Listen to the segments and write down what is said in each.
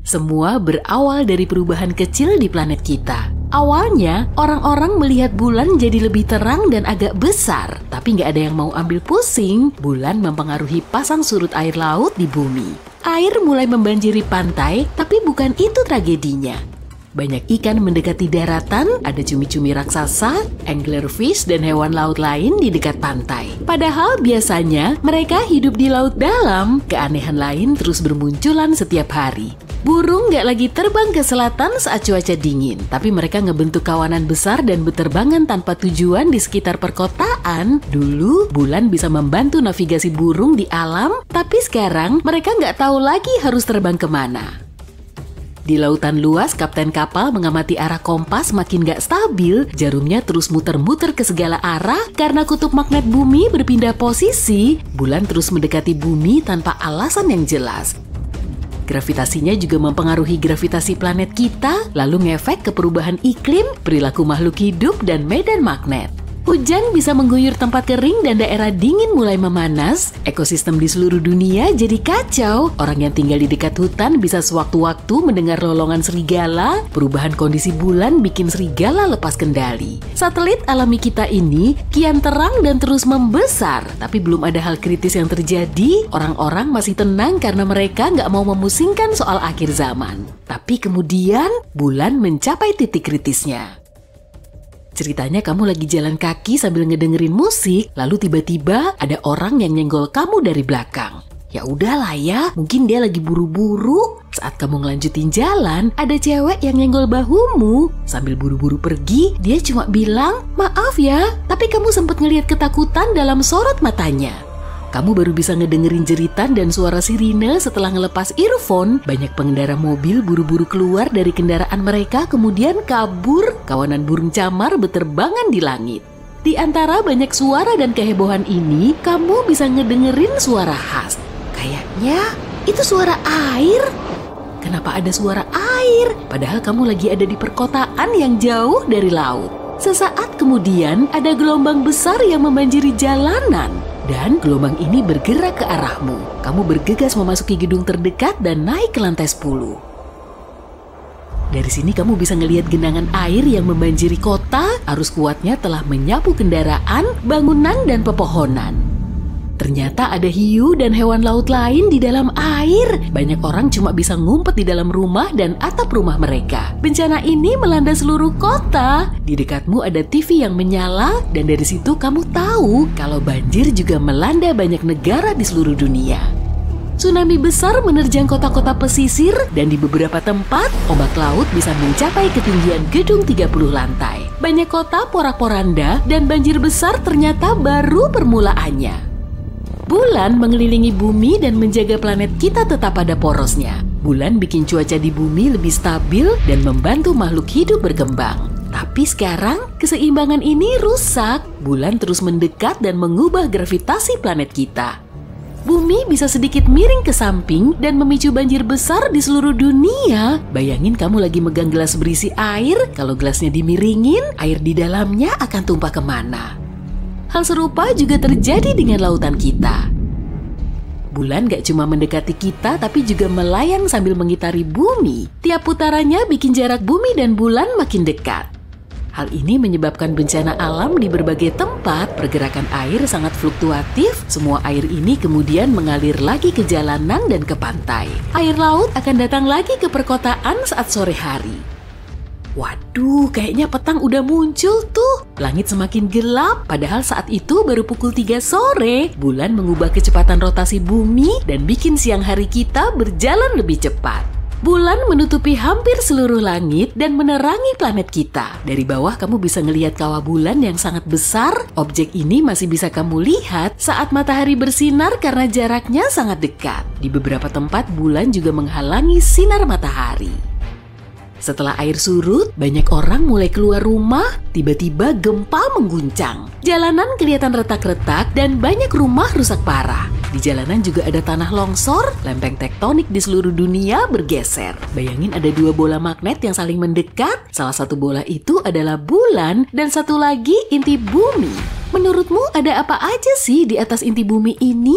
Semua berawal dari perubahan kecil di planet kita. Awalnya, orang-orang melihat bulan jadi lebih terang dan agak besar. Tapi nggak ada yang mau ambil pusing, bulan mempengaruhi pasang surut air laut di bumi. Air mulai membanjiri pantai, tapi bukan itu tragedinya. Banyak ikan mendekati daratan, ada cumi-cumi raksasa, anglerfish, dan hewan laut lain di dekat pantai. Padahal biasanya mereka hidup di laut dalam, keanehan lain terus bermunculan setiap hari. Burung nggak lagi terbang ke selatan saat cuaca dingin, tapi mereka ngebentuk kawanan besar dan berterbangan tanpa tujuan di sekitar perkotaan. Dulu, bulan bisa membantu navigasi burung di alam, tapi sekarang mereka nggak tahu lagi harus terbang kemana. Di lautan luas, kapten kapal mengamati arah kompas makin gak stabil, jarumnya terus muter-muter ke segala arah karena kutub magnet bumi berpindah posisi, bulan terus mendekati bumi tanpa alasan yang jelas. Gravitasinya juga mempengaruhi gravitasi planet kita, lalu ngefek ke perubahan iklim, perilaku makhluk hidup, dan medan magnet. Hujan bisa mengguyur tempat kering dan daerah dingin mulai memanas, ekosistem di seluruh dunia jadi kacau, orang yang tinggal di dekat hutan bisa sewaktu-waktu mendengar lolongan serigala, perubahan kondisi bulan bikin serigala lepas kendali. Satelit alami kita ini kian terang dan terus membesar, tapi belum ada hal kritis yang terjadi, orang-orang masih tenang karena mereka nggak mau memusingkan soal akhir zaman. Tapi kemudian, bulan mencapai titik kritisnya. Ceritanya kamu lagi jalan kaki sambil ngedengerin musik, lalu tiba-tiba ada orang yang nyenggol kamu dari belakang. Ya udahlah ya, mungkin dia lagi buru-buru. Saat kamu ngelanjutin jalan, ada cewek yang nyenggol bahumu. Sambil buru-buru pergi, dia cuma bilang, "Maaf ya, tapi kamu sempat ngelihat ketakutan dalam sorot matanya." Kamu baru bisa ngedengerin jeritan dan suara sirine setelah ngelepas earphone. Banyak pengendara mobil buru-buru keluar dari kendaraan mereka kemudian kabur. Kawanan burung camar beterbangan di langit. Di antara banyak suara dan kehebohan ini, kamu bisa ngedengerin suara khas. Kayaknya itu suara air. Kenapa ada suara air? Padahal kamu lagi ada di perkotaan yang jauh dari laut. Sesaat kemudian ada gelombang besar yang membanjiri jalanan. Dan gelombang ini bergerak ke arahmu. Kamu bergegas memasuki gedung terdekat dan naik ke lantai 10. Dari sini kamu bisa ngelihat genangan air yang membanjiri kota. Arus kuatnya telah menyapu kendaraan, bangunan, dan pepohonan. Ternyata ada hiu dan hewan laut lain di dalam air. Banyak orang cuma bisa ngumpet di dalam rumah dan atap rumah mereka. Bencana ini melanda seluruh kota. Di dekatmu ada TV yang menyala dan dari situ kamu tahu kalau banjir juga melanda banyak negara di seluruh dunia. Tsunami besar menerjang kota-kota pesisir dan di beberapa tempat ombak laut bisa mencapai ketinggian gedung 30 lantai. Banyak kota porak-poranda dan banjir besar ternyata baru permulaannya. Bulan mengelilingi bumi dan menjaga planet kita tetap pada porosnya. Bulan bikin cuaca di bumi lebih stabil dan membantu makhluk hidup berkembang. Tapi sekarang, keseimbangan ini rusak. Bulan terus mendekat dan mengubah gravitasi planet kita. Bumi bisa sedikit miring ke samping dan memicu banjir besar di seluruh dunia. Bayangin kamu lagi megang gelas berisi air, kalau gelasnya dimiringin, air di dalamnya akan tumpah kemana? Hal serupa juga terjadi dengan lautan kita. Bulan gak cuma mendekati kita, tapi juga melayang sambil mengitari bumi. Tiap putarannya bikin jarak bumi dan bulan makin dekat. Hal ini menyebabkan bencana alam di berbagai tempat. Pergerakan air sangat fluktuatif. Semua air ini kemudian mengalir lagi ke jalanan dan ke pantai. Air laut akan datang lagi ke perkotaan saat sore hari. Waduh, kayaknya petang udah muncul tuh. Langit semakin gelap, padahal saat itu baru pukul 3 sore. Bulan mengubah kecepatan rotasi bumi dan bikin siang hari kita berjalan lebih cepat. Bulan menutupi hampir seluruh langit dan menerangi planet kita. Dari bawah kamu bisa ngelihat kawah bulan yang sangat besar. Objek ini masih bisa kamu lihat saat matahari bersinar karena jaraknya sangat dekat. Di beberapa tempat bulan juga menghalangi sinar matahari. Setelah air surut, banyak orang mulai keluar rumah, tiba-tiba gempa mengguncang. Jalanan kelihatan retak-retak dan banyak rumah rusak parah. Di jalanan juga ada tanah longsor, lempeng tektonik di seluruh dunia bergeser. Bayangin ada 2 bola magnet yang saling mendekat, salah satu bola itu adalah bulan dan satu lagi inti bumi. Menurutmu ada apa aja sih di atas inti bumi ini?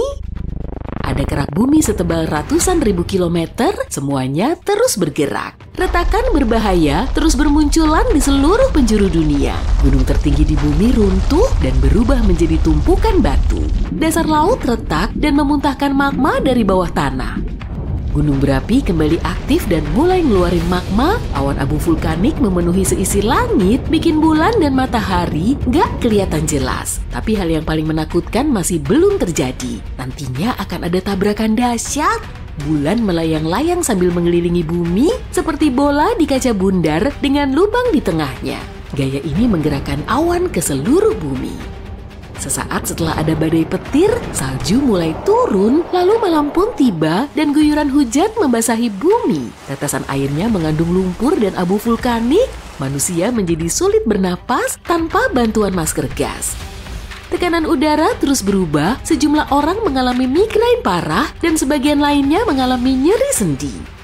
ada kerak bumi setebal ratusan ribu kilometer, semuanya terus bergerak. Retakan berbahaya terus bermunculan di seluruh penjuru dunia. Gunung tertinggi di bumi runtuh dan berubah menjadi tumpukan batu. Dasar laut retak dan memuntahkan magma dari bawah tanah. Gunung berapi kembali aktif dan mulai ngeluarin magma. Awan abu vulkanik memenuhi seisi langit, bikin bulan dan matahari nggak kelihatan jelas. Tapi hal yang paling menakutkan masih belum terjadi. Nantinya akan ada tabrakan dahsyat. Bulan melayang-layang sambil mengelilingi bumi seperti bola di kaca bundar dengan lubang di tengahnya. Gaya ini menggerakkan awan ke seluruh bumi. Sesaat setelah ada badai petir, salju mulai turun, lalu malam pun tiba dan guyuran hujan membasahi bumi. Tetesan airnya mengandung lumpur dan abu vulkanik. Manusia menjadi sulit bernapas tanpa bantuan masker gas. Tekanan udara terus berubah, sejumlah orang mengalami migrain parah dan sebagian lainnya mengalami nyeri sendi.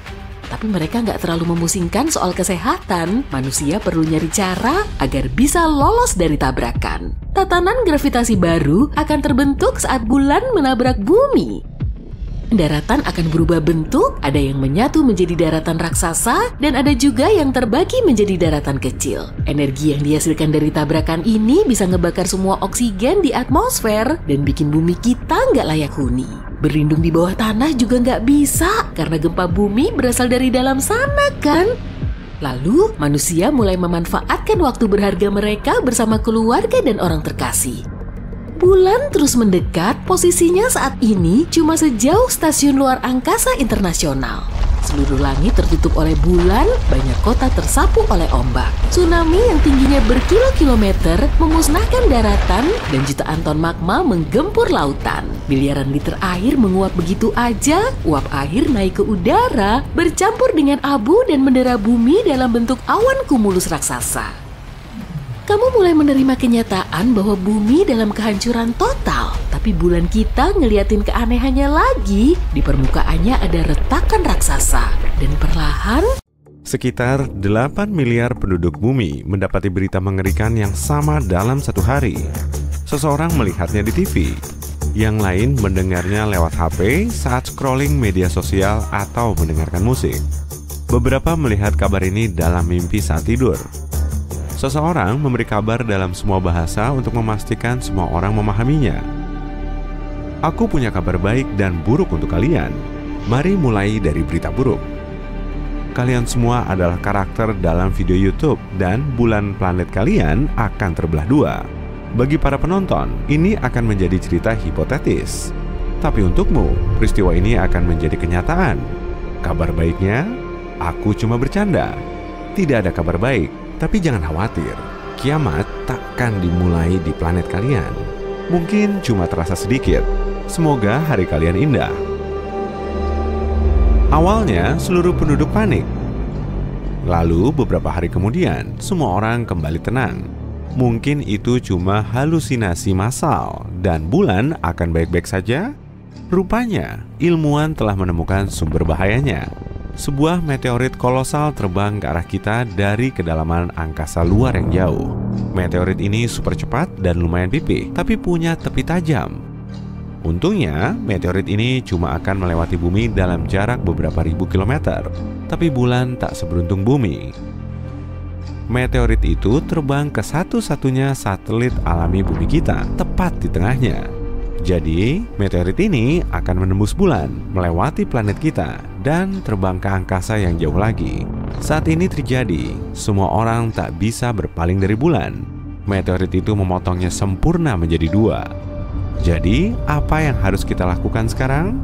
Tapi mereka nggak terlalu memusingkan soal kesehatan. Manusia perlu nyari cara agar bisa lolos dari tabrakan. Tatanan gravitasi baru akan terbentuk saat bulan menabrak bumi. Daratan akan berubah bentuk, ada yang menyatu menjadi daratan raksasa, dan ada juga yang terbagi menjadi daratan kecil. Energi yang dihasilkan dari tabrakan ini bisa ngebakar semua oksigen di atmosfer dan bikin bumi kita nggak layak huni. Berlindung di bawah tanah juga nggak bisa, karena gempa bumi berasal dari dalam sana kan? Lalu, manusia mulai memanfaatkan waktu berharga mereka bersama keluarga dan orang terkasih. Bulan terus mendekat, posisinya saat ini cuma sejauh stasiun luar angkasa internasional. Seluruh langit tertutup oleh bulan, banyak kota tersapu oleh ombak. Tsunami yang tingginya berkilo-kilometer memusnahkan daratan dan jutaan ton magma menggempur lautan. Miliaran liter air menguap begitu aja, uap air naik ke udara, bercampur dengan abu dan mendera bumi dalam bentuk awan kumulus raksasa. Kamu mulai menerima kenyataan bahwa bumi dalam kehancuran total. Tapi bulan kita ngeliatin keanehannya lagi. Di permukaannya ada retakan raksasa. Dan perlahan, sekitar 8 miliar penduduk bumi mendapati berita mengerikan yang sama dalam satu hari. Seseorang melihatnya di TV. Yang lain mendengarnya lewat HP saat scrolling media sosial atau mendengarkan musik. Beberapa melihat kabar ini dalam mimpi saat tidur. Seseorang memberi kabar dalam semua bahasa untuk memastikan semua orang memahaminya. Aku punya kabar baik dan buruk untuk kalian. Mari mulai dari berita buruk. Kalian semua adalah karakter dalam video YouTube dan bulan planet kalian akan terbelah dua. Bagi para penonton, ini akan menjadi cerita hipotetis. Tapi untukmu, peristiwa ini akan menjadi kenyataan. Kabar baiknya, aku cuma bercanda. Tidak ada kabar baik. Tapi jangan khawatir, kiamat takkan dimulai di planet kalian. Mungkin cuma terasa sedikit. Semoga hari kalian indah. Awalnya seluruh penduduk panik. Lalu beberapa hari kemudian semua orang kembali tenang. Mungkin itu cuma halusinasi massal dan bulan akan baik-baik saja? Rupanya ilmuwan telah menemukan sumber bahayanya. Sebuah meteorit kolosal terbang ke arah kita dari kedalaman angkasa luar yang jauh. Meteorit ini super cepat dan lumayan pipih, tapi punya tepi tajam. Untungnya, meteorit ini cuma akan melewati bumi dalam jarak beberapa ribu kilometer. Tapi bulan tak seberuntung bumi. Meteorit itu terbang ke satu-satunya satelit alami bumi kita, tepat di tengahnya. Jadi, meteorit ini akan menembus bulan, melewati planet kita, dan terbang ke angkasa yang jauh lagi. Saat ini terjadi, semua orang tak bisa berpaling dari bulan. Meteorit itu memotongnya sempurna menjadi dua. Jadi, apa yang harus kita lakukan sekarang?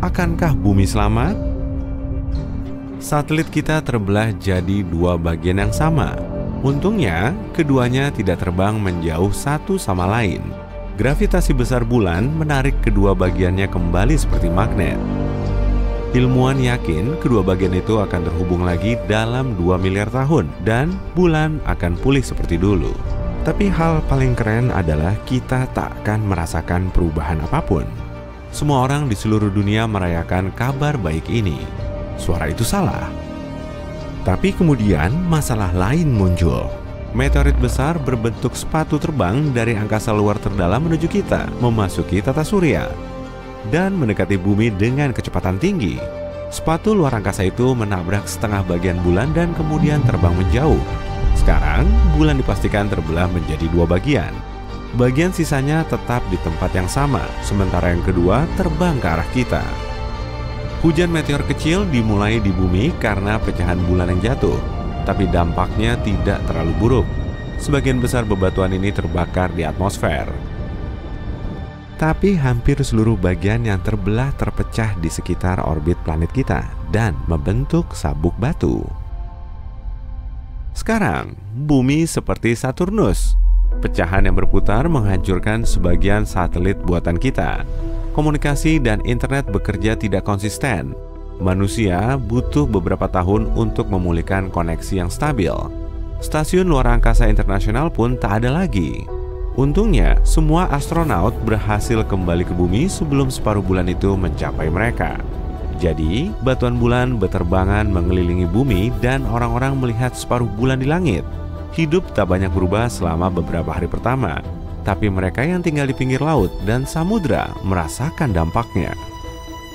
Akankah bumi selamat? Satelit kita terbelah jadi dua bagian yang sama. Untungnya, keduanya tidak terbang menjauh satu sama lain. Gravitasi besar bulan menarik kedua bagiannya kembali seperti magnet. Ilmuwan yakin kedua bagian itu akan terhubung lagi dalam 2 miliar tahun dan bulan akan pulih seperti dulu. Tapi hal paling keren adalah kita tak akan merasakan perubahan apapun. Semua orang di seluruh dunia merayakan kabar baik ini. Suara itu salah. Tapi kemudian masalah lain muncul. Meteorit besar berbentuk sepatu terbang dari angkasa luar terdalam menuju kita, memasuki tata surya. dan mendekati bumi dengan kecepatan tinggi. Sepatu luar angkasa itu menabrak setengah bagian bulan dan kemudian terbang menjauh. Sekarang, bulan dipastikan terbelah menjadi 2 bagian. Bagian sisanya tetap di tempat yang sama, sementara yang kedua terbang ke arah kita. Hujan meteor kecil dimulai di bumi karena pecahan bulan yang jatuh, tapi dampaknya tidak terlalu buruk. Sebagian besar bebatuan ini terbakar di atmosfer. Tapi hampir seluruh bagian yang terbelah terpecah di sekitar orbit planet kita dan membentuk sabuk batu. Sekarang, bumi seperti Saturnus. Pecahan yang berputar menghancurkan sebagian satelit buatan kita. Komunikasi dan internet bekerja tidak konsisten. Manusia butuh beberapa tahun untuk memulihkan koneksi yang stabil. Stasiun luar angkasa internasional pun tak ada lagi. Untungnya, semua astronot berhasil kembali ke bumi sebelum separuh bulan itu mencapai mereka. Jadi, batuan bulan berterbangan mengelilingi bumi dan orang-orang melihat separuh bulan di langit. Hidup tak banyak berubah selama beberapa hari pertama, tapi mereka yang tinggal di pinggir laut dan samudra merasakan dampaknya.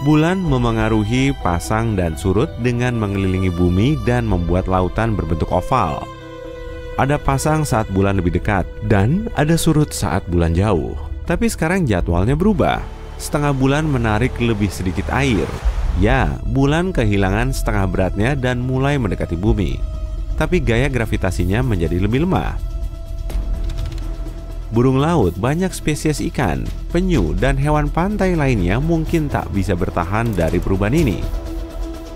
Bulan memengaruhi pasang dan surut dengan mengelilingi bumi dan membuat lautan berbentuk oval. Ada pasang saat bulan lebih dekat dan ada surut saat bulan jauh. Tapi sekarang jadwalnya berubah. Setengah bulan menarik lebih sedikit air. Ya, bulan kehilangan setengah beratnya dan mulai mendekati bumi. Tapi gaya gravitasinya menjadi lebih lemah. Burung laut, banyak spesies ikan, penyu, dan hewan pantai lainnya mungkin tak bisa bertahan dari perubahan ini.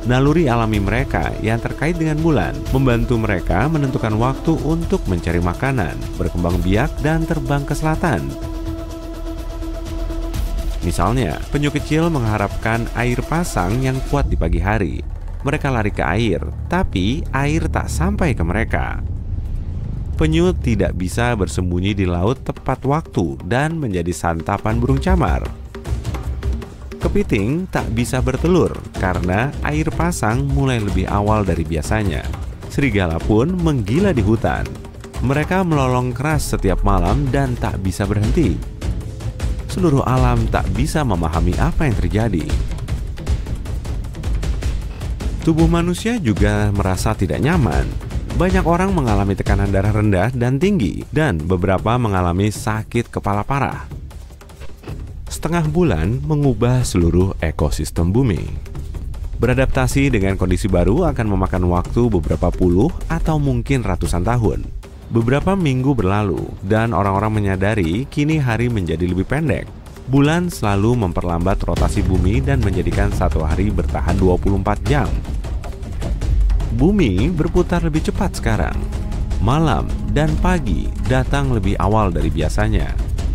Naluri alami mereka yang terkait dengan bulan membantu mereka menentukan waktu untuk mencari makanan, berkembang biak, dan terbang ke selatan. Misalnya, penyu kecil mengharapkan air pasang yang kuat di pagi hari. Mereka lari ke air, tapi air tak sampai ke mereka. Penyu tidak bisa bersembunyi di laut tepat waktu dan menjadi santapan burung camar. Kepiting tak bisa bertelur karena air pasang mulai lebih awal dari biasanya. Serigala pun menggila di hutan. Mereka melolong keras setiap malam dan tak bisa berhenti. Seluruh alam tak bisa memahami apa yang terjadi. Tubuh manusia juga merasa tidak nyaman. Banyak orang mengalami tekanan darah rendah dan tinggi, dan beberapa mengalami sakit kepala parah. Setengah bulan mengubah seluruh ekosistem bumi. Beradaptasi dengan kondisi baru akan memakan waktu beberapa puluh atau mungkin ratusan tahun. Beberapa minggu berlalu dan orang-orang menyadari kini hari menjadi lebih pendek. Bulan selalu memperlambat rotasi bumi dan menjadikan satu hari bertahan 24 jam. Bumi berputar lebih cepat sekarang. Malam dan pagi datang lebih awal dari biasanya.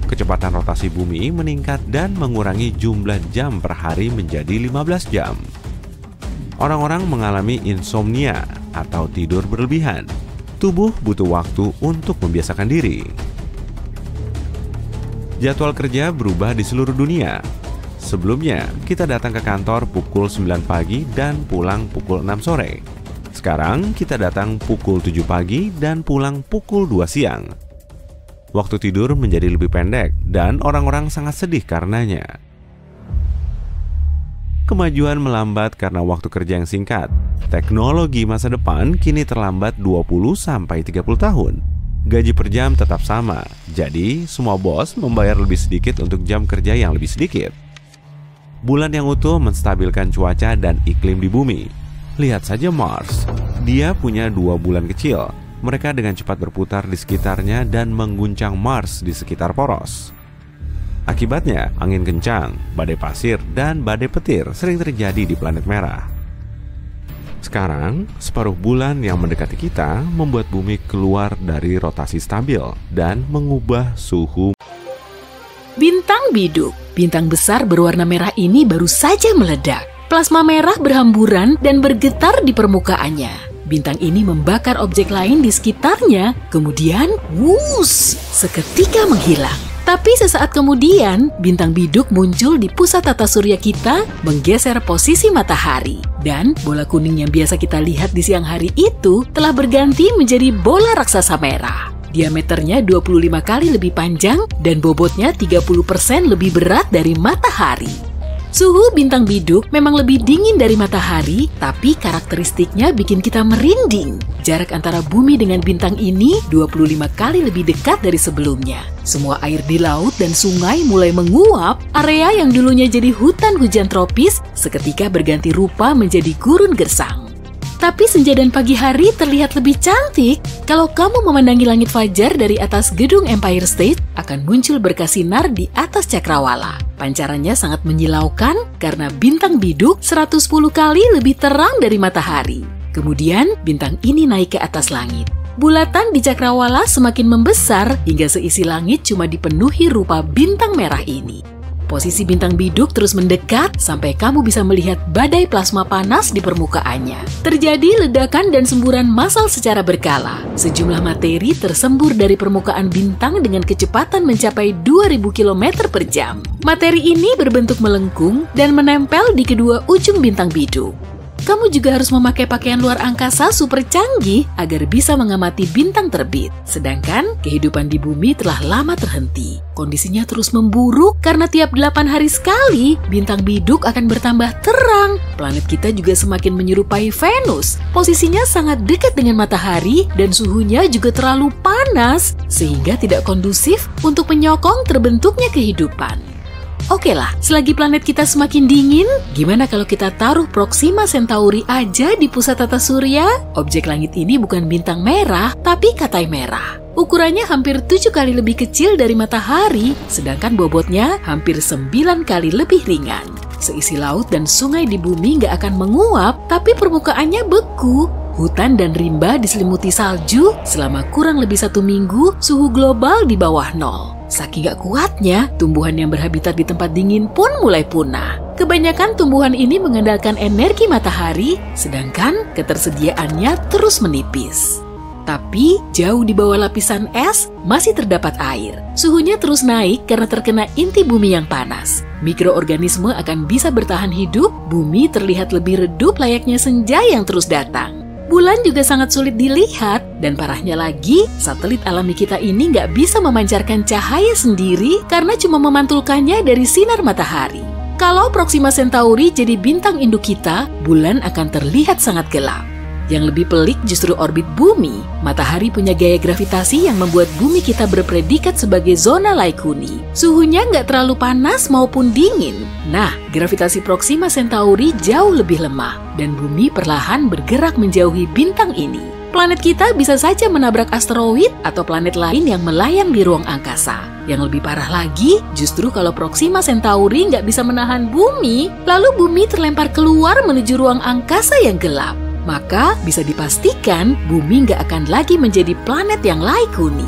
Kecepatan rotasi bumi meningkat dan mengurangi jumlah jam per hari menjadi 15 jam. Orang-orang mengalami insomnia atau tidur berlebihan. Tubuh butuh waktu untuk membiasakan diri. Jadwal kerja berubah di seluruh dunia. Sebelumnya, kita datang ke kantor pukul 9 pagi dan pulang pukul 6 sore. Sekarang, kita datang pukul 7 pagi dan pulang pukul 2 siang. Waktu tidur menjadi lebih pendek dan orang-orang sangat sedih karenanya. Kemajuan melambat karena waktu kerja yang singkat. Teknologi masa depan kini terlambat 20-30 tahun. Gaji per jam tetap sama, jadi semua bos membayar lebih sedikit untuk jam kerja yang lebih sedikit. Bulan yang utuh menstabilkan cuaca dan iklim di bumi. Lihat saja Mars, dia punya 2 bulan kecil. Mereka dengan cepat berputar di sekitarnya dan mengguncang Mars di sekitar poros. Akibatnya, angin kencang, badai pasir, dan badai petir sering terjadi di planet merah. Sekarang, separuh bulan yang mendekati kita membuat bumi keluar dari rotasi stabil dan mengubah suhu. Bintang biduk, bintang besar berwarna merah ini baru saja meledak. Plasma merah berhamburan dan bergetar di permukaannya. Bintang ini membakar objek lain di sekitarnya, kemudian wuss, seketika menghilang. Tapi sesaat kemudian, bintang biduk muncul di pusat tata surya kita, menggeser posisi matahari. Dan bola kuning yang biasa kita lihat di siang hari itu telah berganti menjadi bola raksasa merah. Diameternya 25 kali lebih panjang dan bobotnya 30% lebih berat dari matahari. Suhu bintang biduk memang lebih dingin dari matahari, tapi karakteristiknya bikin kita merinding. Jarak antara bumi dengan bintang ini 25 kali lebih dekat dari sebelumnya. Semua air di laut dan sungai mulai menguap, area yang dulunya jadi hutan hujan tropis seketika berganti rupa menjadi gurun gersang. Tapi senja dan pagi hari terlihat lebih cantik. Kalau kamu memandangi langit fajar dari atas gedung Empire State, akan muncul berkah sinar di atas cakrawala. Pancarannya sangat menyilaukan karena bintang biduk 110 kali lebih terang dari matahari. Kemudian, bintang ini naik ke atas langit. Bulatan di cakrawala semakin membesar hingga seisi langit cuma dipenuhi rupa bintang merah ini. Posisi bintang biduk terus mendekat sampai kamu bisa melihat badai plasma panas di permukaannya. Terjadi ledakan dan semburan massal secara berkala. Sejumlah materi tersembur dari permukaan bintang dengan kecepatan mencapai 2000 km per jam. Materi ini berbentuk melengkung dan menempel di kedua ujung bintang biduk. Kamu juga harus memakai pakaian luar angkasa super canggih agar bisa mengamati bintang terbit. Sedangkan kehidupan di bumi telah lama terhenti. Kondisinya terus memburuk karena tiap 8 hari sekali bintang biduk akan bertambah terang. Planet kita juga semakin menyerupai Venus. Posisinya sangat dekat dengan matahari dan suhunya juga terlalu panas sehingga tidak kondusif untuk menyokong terbentuknya kehidupan. Oke lah, selagi planet kita semakin dingin, gimana kalau kita taruh Proxima Centauri aja di pusat tata surya? Objek langit ini bukan bintang merah, tapi katai merah. Ukurannya hampir 7 kali lebih kecil dari matahari, sedangkan bobotnya hampir 9 kali lebih ringan. Seisi laut dan sungai di bumi nggak akan menguap, tapi permukaannya beku. Hutan dan rimba diselimuti salju selama kurang lebih 1 minggu, suhu global di bawah 0. Saking gak kuatnya, tumbuhan yang berhabitat di tempat dingin pun mulai punah. Kebanyakan tumbuhan ini mengandalkan energi matahari, sedangkan ketersediaannya terus menipis. Tapi, jauh di bawah lapisan es, masih terdapat air. Suhunya terus naik karena terkena inti bumi yang panas. Mikroorganisme akan bisa bertahan hidup, bumi terlihat lebih redup layaknya senja yang terus datang. Bulan juga sangat sulit dilihat, dan parahnya lagi, satelit alami kita ini nggak bisa memancarkan cahaya sendiri karena cuma memantulkannya dari sinar matahari. Kalau Proxima Centauri jadi bintang induk kita, bulan akan terlihat sangat gelap. Yang lebih pelik justru orbit bumi. Matahari punya gaya gravitasi yang membuat bumi kita berpredikat sebagai zona Laikuni. Suhunya nggak terlalu panas maupun dingin. Nah, gravitasi Proxima Centauri jauh lebih lemah, dan bumi perlahan bergerak menjauhi bintang ini. Planet kita bisa saja menabrak asteroid atau planet lain yang melayang di ruang angkasa. Yang lebih parah lagi, justru kalau Proxima Centauri nggak bisa menahan bumi, lalu bumi terlempar keluar menuju ruang angkasa yang gelap. Maka bisa dipastikan bumi nggak akan lagi menjadi planet yang Laikuni.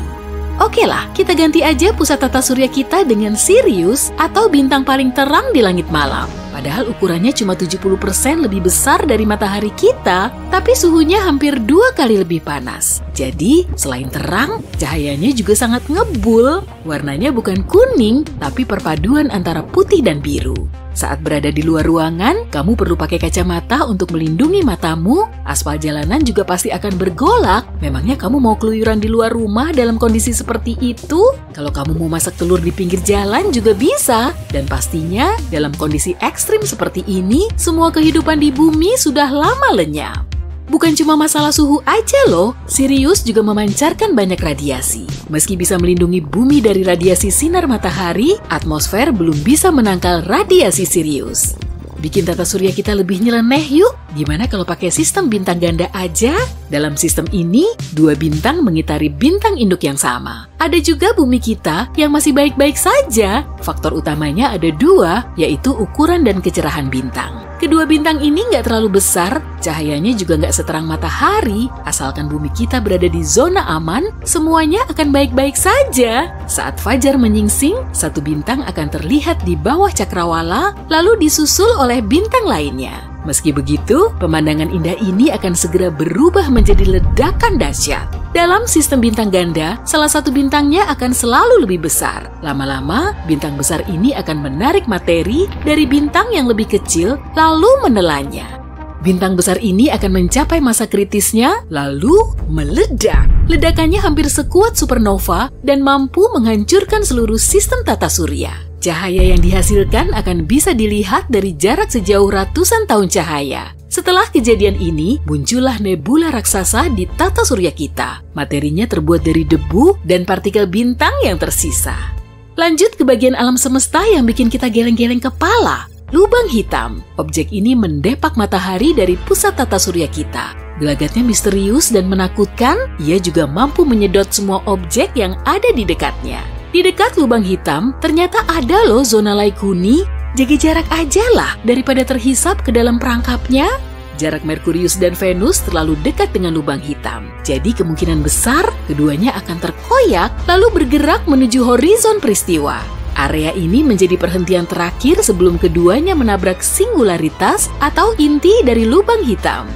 Oke lah, kita ganti aja pusat tata surya kita dengan Sirius atau bintang paling terang di langit malam. Padahal ukurannya cuma 70% lebih besar dari matahari kita, tapi suhunya hampir 2 kali lebih panas. Jadi, selain terang, cahayanya juga sangat ngebul. Warnanya bukan kuning, tapi perpaduan antara putih dan biru. Saat berada di luar ruangan, kamu perlu pakai kacamata untuk melindungi matamu. Aspal jalanan juga pasti akan bergolak. Memangnya kamu mau keluyuran di luar rumah dalam kondisi seperti itu? Kalau kamu mau masak telur di pinggir jalan juga bisa. Dan pastinya, dalam kondisi ekstrim seperti ini, semua kehidupan di bumi sudah lama lenyap. Bukan cuma masalah suhu aja loh, Sirius juga memancarkan banyak radiasi. Meski bisa melindungi bumi dari radiasi sinar matahari, atmosfer belum bisa menangkal radiasi Sirius. Bikin tata surya kita lebih nyeleneh yuk. Gimana kalau pakai sistem bintang ganda aja? Dalam sistem ini, 2 bintang mengitari bintang induk yang sama. Ada juga bumi kita yang masih baik-baik saja. Faktor utamanya ada 2, yaitu ukuran dan kecerahan bintang. Kedua bintang ini nggak terlalu besar, cahayanya juga nggak seterang matahari. Asalkan bumi kita berada di zona aman, semuanya akan baik-baik saja. Saat fajar menyingsing, 1 bintang akan terlihat di bawah cakrawala, lalu disusul oleh bintang lainnya. Meski begitu, pemandangan indah ini akan segera berubah menjadi ledakan dahsyat. Dalam sistem bintang ganda, salah satu bintangnya akan selalu lebih besar. Lama-lama, bintang besar ini akan menarik materi dari bintang yang lebih kecil, lalu menelannya. Bintang besar ini akan mencapai masa kritisnya, lalu meledak. Ledakannya hampir sekuat supernova dan mampu menghancurkan seluruh sistem tata surya. Cahaya yang dihasilkan akan bisa dilihat dari jarak sejauh ratusan tahun cahaya. Setelah kejadian ini, muncullah nebula raksasa di tata surya kita. Materinya terbuat dari debu dan partikel bintang yang tersisa. Lanjut ke bagian alam semesta yang bikin kita geleng-geleng kepala. Lubang hitam. Objek ini mendepak matahari dari pusat tata surya kita. Gelagatnya misterius dan menakutkan, ia juga mampu menyedot semua objek yang ada di dekatnya. Di dekat lubang hitam, ternyata ada loh zona Laikuni. Jaga jarak aja lah daripada terhisap ke dalam perangkapnya. Jarak Merkurius dan Venus terlalu dekat dengan lubang hitam. Jadi kemungkinan besar keduanya akan terkoyak lalu bergerak menuju horizon peristiwa. Area ini menjadi perhentian terakhir sebelum keduanya menabrak singularitas atau inti dari lubang hitam.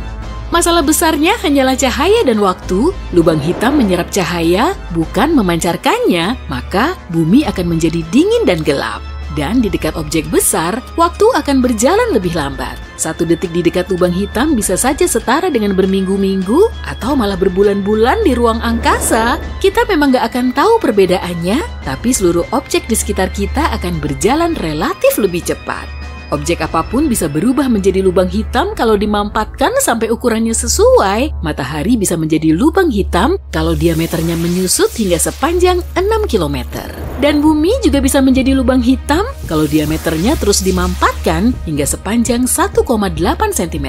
Masalah besarnya hanyalah cahaya dan waktu. Lubang hitam menyerap cahaya, bukan memancarkannya, maka bumi akan menjadi dingin dan gelap. Dan di dekat objek besar, waktu akan berjalan lebih lambat. 1 detik di dekat lubang hitam bisa saja setara dengan berminggu-minggu atau malah berbulan-bulan di ruang angkasa. Kita memang gak akan tahu perbedaannya, tapi seluruh objek di sekitar kita akan berjalan relatif lebih cepat. Objek apapun bisa berubah menjadi lubang hitam kalau dimampatkan sampai ukurannya sesuai. Matahari bisa menjadi lubang hitam kalau diameternya menyusut hingga sepanjang 6 km. Dan bumi juga bisa menjadi lubang hitam kalau diameternya terus dimampatkan hingga sepanjang 1,8 cm.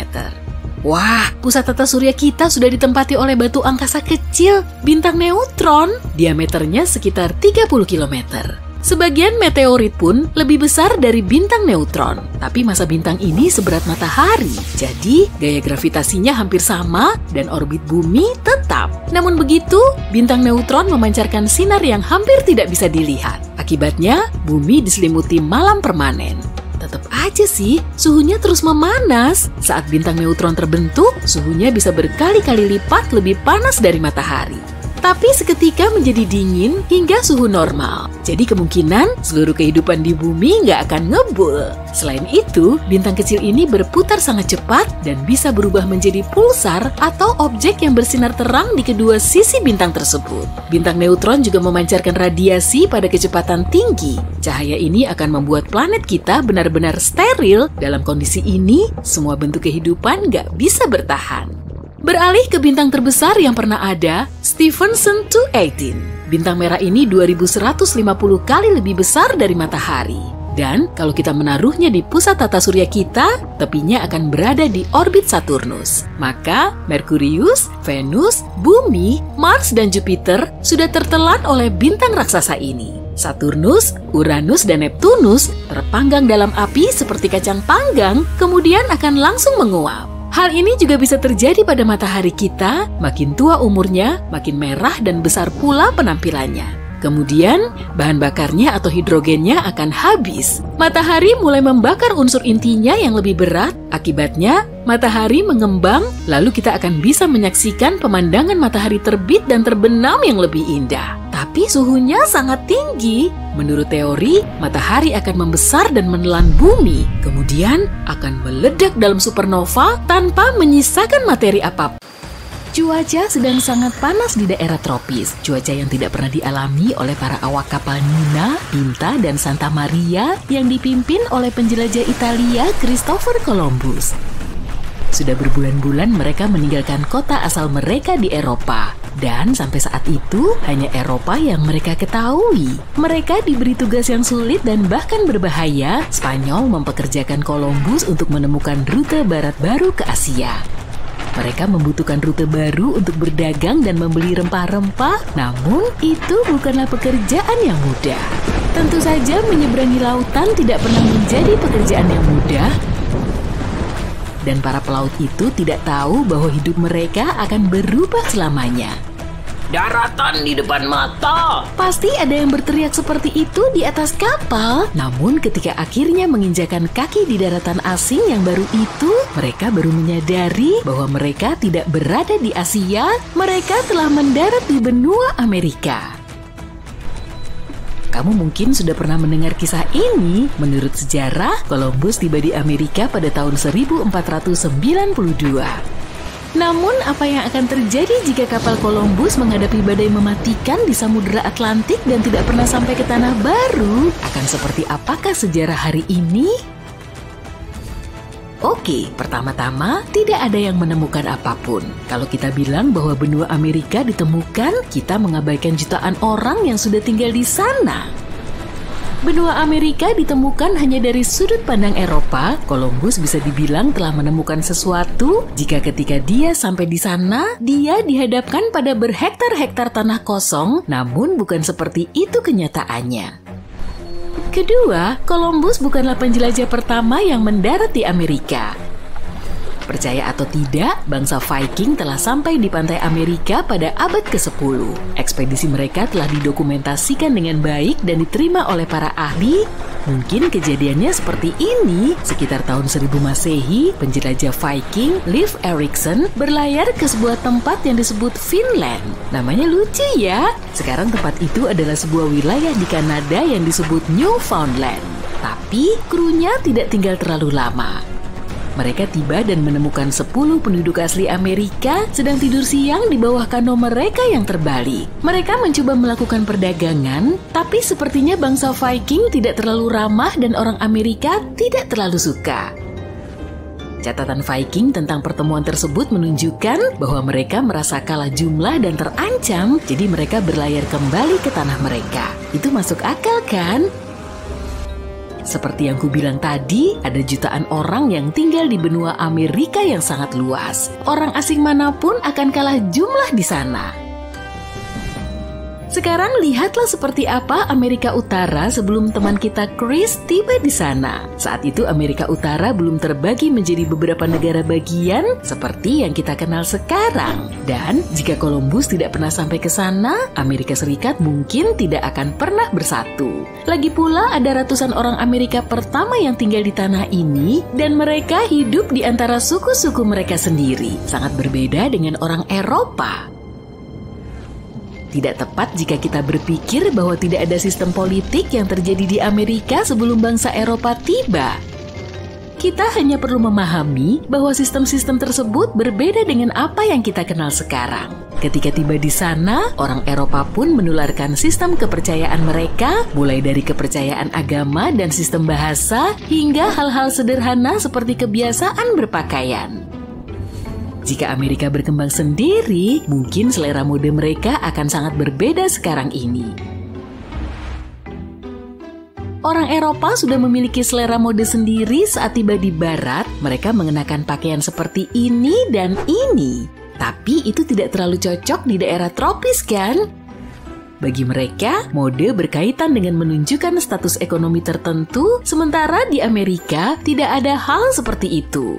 Wah, pusat tata surya kita sudah ditempati oleh batu angkasa kecil, bintang neutron, diameternya sekitar 30 km. Sebagian meteorit pun lebih besar dari bintang neutron, tapi massa bintang ini seberat matahari, jadi gaya gravitasinya hampir sama dan orbit bumi tetap. Namun begitu, bintang neutron memancarkan sinar yang hampir tidak bisa dilihat. Akibatnya, bumi diselimuti malam permanen. Tetap aja sih, suhunya terus memanas. Saat bintang neutron terbentuk, suhunya bisa berkali-kali lipat lebih panas dari matahari. Tapi seketika menjadi dingin hingga suhu normal. Jadi kemungkinan seluruh kehidupan di bumi nggak akan ngebul. Selain itu, bintang kecil ini berputar sangat cepat dan bisa berubah menjadi pulsar atau objek yang bersinar terang di kedua sisi bintang tersebut. Bintang neutron juga memancarkan radiasi pada kecepatan tinggi. Cahaya ini akan membuat planet kita benar-benar steril. Dalam kondisi ini, semua bentuk kehidupan nggak bisa bertahan. Beralih ke bintang terbesar yang pernah ada, Stephenson 218. Bintang merah ini 2150 kali lebih besar dari matahari. Dan kalau kita menaruhnya di pusat tata surya kita, tepinya akan berada di orbit Saturnus. Maka Merkurius, Venus, Bumi, Mars, dan Jupiter sudah tertelan oleh bintang raksasa ini. Saturnus, Uranus, dan Neptunus terpanggang dalam api seperti kacang panggang, kemudian akan langsung menguap. Hal ini juga bisa terjadi pada matahari kita, makin tua umurnya, makin merah dan besar pula penampilannya. Kemudian, bahan bakarnya atau hidrogennya akan habis. Matahari mulai membakar unsur intinya yang lebih berat, akibatnya matahari mengembang, lalu kita akan bisa menyaksikan pemandangan matahari terbit dan terbenam yang lebih indah. Tapi suhunya sangat tinggi. Menurut teori, matahari akan membesar dan menelan bumi, kemudian akan meledak dalam supernova tanpa menyisakan materi apapun. Cuaca sedang sangat panas di daerah tropis, cuaca yang tidak pernah dialami oleh para awak kapal Nina, Pinta, dan Santa Maria yang dipimpin oleh penjelajah Italia Christopher Columbus. Sudah berbulan-bulan mereka meninggalkan kota asal mereka di Eropa. Dan sampai saat itu, hanya Eropa yang mereka ketahui. Mereka diberi tugas yang sulit dan bahkan berbahaya. Spanyol mempekerjakan Columbus untuk menemukan rute barat baru ke Asia. Mereka membutuhkan rute baru untuk berdagang dan membeli rempah-rempah, namun itu bukanlah pekerjaan yang mudah. Tentu saja menyeberangi lautan tidak pernah menjadi pekerjaan yang mudah. Dan para pelaut itu tidak tahu bahwa hidup mereka akan berubah selamanya. Daratan di depan mata. Pasti ada yang berteriak seperti itu di atas kapal. Namun ketika akhirnya menginjakan kaki di daratan asing yang baru itu, mereka baru menyadari bahwa mereka tidak berada di Asia, mereka telah mendarat di benua Amerika. Kamu mungkin sudah pernah mendengar kisah ini. Menurut sejarah, Columbus tiba di Amerika pada tahun 1492. Namun, apa yang akan terjadi jika kapal Columbus menghadapi badai mematikan di Samudra Atlantik dan tidak pernah sampai ke tanah baru? Akan seperti apakah sejarah hari ini? Oke, pertama-tama tidak ada yang menemukan apapun. Kalau kita bilang bahwa benua Amerika ditemukan, kita mengabaikan jutaan orang yang sudah tinggal di sana. Benua Amerika ditemukan hanya dari sudut pandang Eropa. Columbus bisa dibilang telah menemukan sesuatu jika ketika dia sampai di sana, dia dihadapkan pada berhektar-hektar tanah kosong, namun bukan seperti itu kenyataannya. Kedua, Columbus bukanlah penjelajah pertama yang mendarat di Amerika. Percaya atau tidak, bangsa Viking telah sampai di pantai Amerika pada abad ke-10. Ekspedisi mereka telah didokumentasikan dengan baik dan diterima oleh para ahli. Mungkin kejadiannya seperti ini, sekitar tahun 1000 Masehi, penjelajah Viking, Leif Erikson, berlayar ke sebuah tempat yang disebut Finland. Namanya lucu ya. Sekarang tempat itu adalah sebuah wilayah di Kanada yang disebut Newfoundland. Tapi krunya tidak tinggal terlalu lama. Mereka tiba dan menemukan 10 penduduk asli Amerika sedang tidur siang di bawah kano mereka yang terbalik. Mereka mencoba melakukan perdagangan, tapi sepertinya bangsa Viking tidak terlalu ramah dan orang Amerika tidak terlalu suka. Catatan Viking tentang pertemuan tersebut menunjukkan bahwa mereka merasa kalah jumlah dan terancam, jadi mereka berlayar kembali ke tanah mereka. Itu masuk akal kan? Seperti yang kubilang tadi, ada jutaan orang yang tinggal di benua Amerika yang sangat luas. Orang asing manapun akan kalah jumlah di sana. Sekarang lihatlah seperti apa Amerika Utara sebelum teman kita Chris tiba di sana. Saat itu Amerika Utara belum terbagi menjadi beberapa negara bagian seperti yang kita kenal sekarang. Dan jika Columbus tidak pernah sampai ke sana, Amerika Serikat mungkin tidak akan pernah bersatu. Lagi pula ada ratusan orang Amerika pertama yang tinggal di tanah ini dan mereka hidup di antara suku-suku mereka sendiri. Sangat berbeda dengan orang Eropa. Tidak tepat jika kita berpikir bahwa tidak ada sistem politik yang terjadi di Amerika sebelum bangsa Eropa tiba. Kita hanya perlu memahami bahwa sistem-sistem tersebut berbeda dengan apa yang kita kenal sekarang. Ketika tiba di sana, orang Eropa pun menularkan sistem kepercayaan mereka, mulai dari kepercayaan agama dan sistem bahasa, hingga hal-hal sederhana seperti kebiasaan berpakaian. Jika Amerika berkembang sendiri, mungkin selera mode mereka akan sangat berbeda sekarang ini. Orang Eropa sudah memiliki selera mode sendiri saat tiba di barat. Mereka mengenakan pakaian seperti ini dan ini. Tapi itu tidak terlalu cocok di daerah tropis kan? Bagi mereka, mode berkaitan dengan menunjukkan status ekonomi tertentu, sementara di Amerika tidak ada hal seperti itu.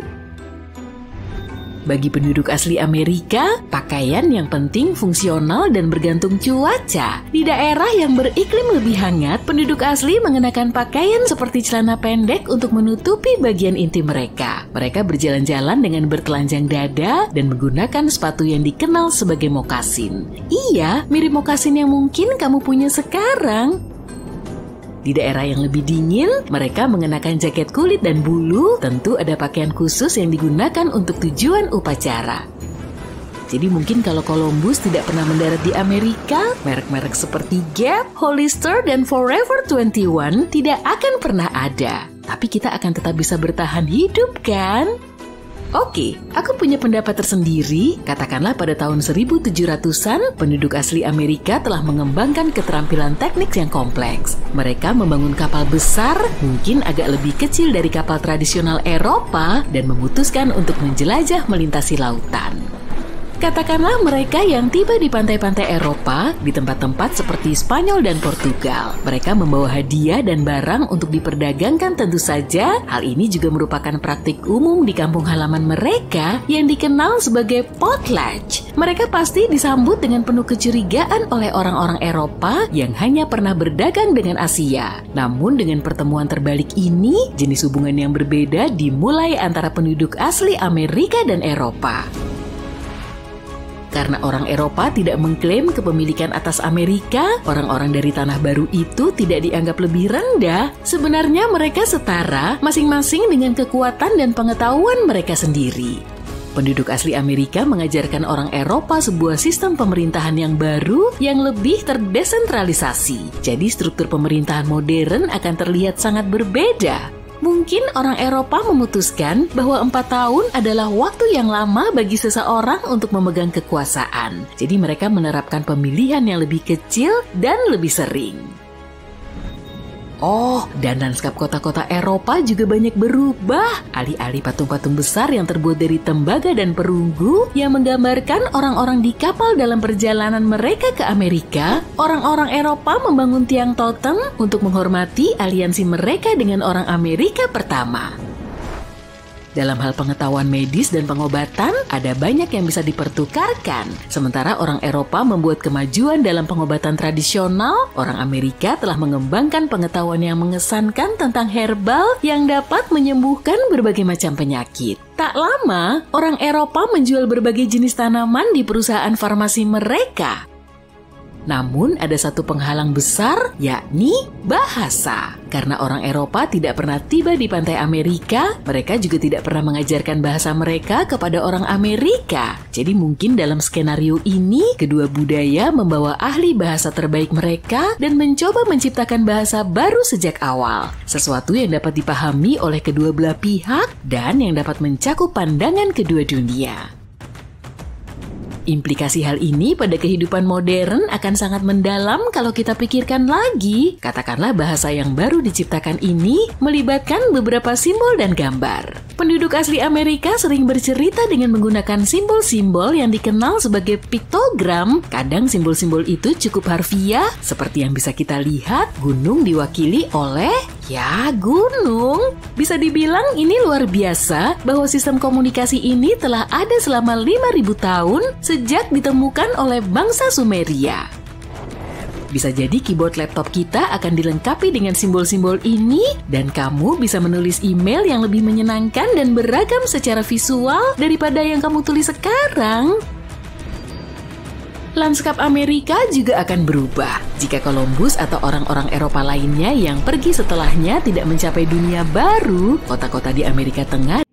Bagi penduduk asli Amerika, pakaian yang penting fungsional dan bergantung cuaca. Di daerah yang beriklim lebih hangat, penduduk asli mengenakan pakaian seperti celana pendek untuk menutupi bagian inti mereka. Mereka berjalan-jalan dengan bertelanjang dada dan menggunakan sepatu yang dikenal sebagai mokasin. Iya, mirip mokasin yang mungkin kamu punya sekarang. Di daerah yang lebih dingin, mereka mengenakan jaket kulit dan bulu. Tentu ada pakaian khusus yang digunakan untuk tujuan upacara. Jadi mungkin kalau Columbus tidak pernah mendarat di Amerika, merek-merek seperti Gap, Hollister, dan Forever 21 tidak akan pernah ada. Tapi kita akan tetap bisa bertahan hidup kan? Oke, aku punya pendapat tersendiri. Katakanlah pada tahun 1700-an, penduduk asli Amerika telah mengembangkan keterampilan teknik yang kompleks. Mereka membangun kapal besar, mungkin agak lebih kecil dari kapal tradisional Eropa, dan memutuskan untuk menjelajah melintasi lautan. Katakanlah mereka yang tiba di pantai-pantai Eropa, di tempat-tempat seperti Spanyol dan Portugal. Mereka membawa hadiah dan barang untuk diperdagangkan tentu saja. Hal ini juga merupakan praktik umum di kampung halaman mereka yang dikenal sebagai potlatch. Mereka pasti disambut dengan penuh kecurigaan oleh orang-orang Eropa yang hanya pernah berdagang dengan Asia. Namun dengan pertemuan terbalik ini, jenis hubungan yang berbeda dimulai antara penduduk asli Amerika dan Eropa. Karena orang Eropa tidak mengklaim kepemilikan atas Amerika, orang-orang dari Tanah Baru itu tidak dianggap lebih rendah. Sebenarnya mereka setara, masing-masing dengan kekuatan dan pengetahuan mereka sendiri. Penduduk asli Amerika mengajarkan orang Eropa sebuah sistem pemerintahan yang baru yang lebih terdesentralisasi. Jadi struktur pemerintahan modern akan terlihat sangat berbeda. Mungkin orang Eropa memutuskan bahwa 4 tahun adalah waktu yang lama bagi seseorang untuk memegang kekuasaan. Jadi mereka menerapkan pemilihan yang lebih kecil dan lebih sering. Oh, dan lanskap kota-kota Eropa juga banyak berubah. Alih-alih patung-patung besar yang terbuat dari tembaga dan perunggu yang menggambarkan orang-orang di kapal dalam perjalanan mereka ke Amerika, orang-orang Eropa membangun tiang totem untuk menghormati aliansi mereka dengan orang Amerika pertama. Dalam hal pengetahuan medis dan pengobatan, ada banyak yang bisa dipertukarkan. Sementara orang Eropa membuat kemajuan dalam pengobatan tradisional, orang Amerika telah mengembangkan pengetahuan yang mengesankan tentang herbal yang dapat menyembuhkan berbagai macam penyakit. Tak lama, orang Eropa menjual berbagai jenis tanaman di perusahaan farmasi mereka. Namun ada satu penghalang besar, yakni bahasa. Karena orang Eropa tidak pernah tiba di pantai Amerika, mereka juga tidak pernah mengajarkan bahasa mereka kepada orang Amerika. Jadi mungkin dalam skenario ini, kedua budaya membawa ahli bahasa terbaik mereka dan mencoba menciptakan bahasa baru sejak awal. Sesuatu yang dapat dipahami oleh kedua belah pihak dan yang dapat mencakup pandangan kedua dunia. Implikasi hal ini pada kehidupan modern akan sangat mendalam kalau kita pikirkan lagi. Katakanlah bahasa yang baru diciptakan ini melibatkan beberapa simbol dan gambar. Penduduk asli Amerika sering bercerita dengan menggunakan simbol-simbol yang dikenal sebagai piktogram. Kadang simbol-simbol itu cukup harfiah, seperti yang bisa kita lihat, gunung diwakili oleh gunung. Bisa dibilang ini luar biasa bahwa sistem komunikasi ini telah ada selama 5.000 tahun sejak ditemukan oleh bangsa Sumeria. Bisa jadi keyboard laptop kita akan dilengkapi dengan simbol-simbol ini dan kamu bisa menulis email yang lebih menyenangkan dan beragam secara visual daripada yang kamu tulis sekarang. Lanskap Amerika juga akan berubah jika Columbus atau orang-orang Eropa lainnya yang pergi setelahnya tidak mencapai dunia baru, kota-kota di Amerika Tengah.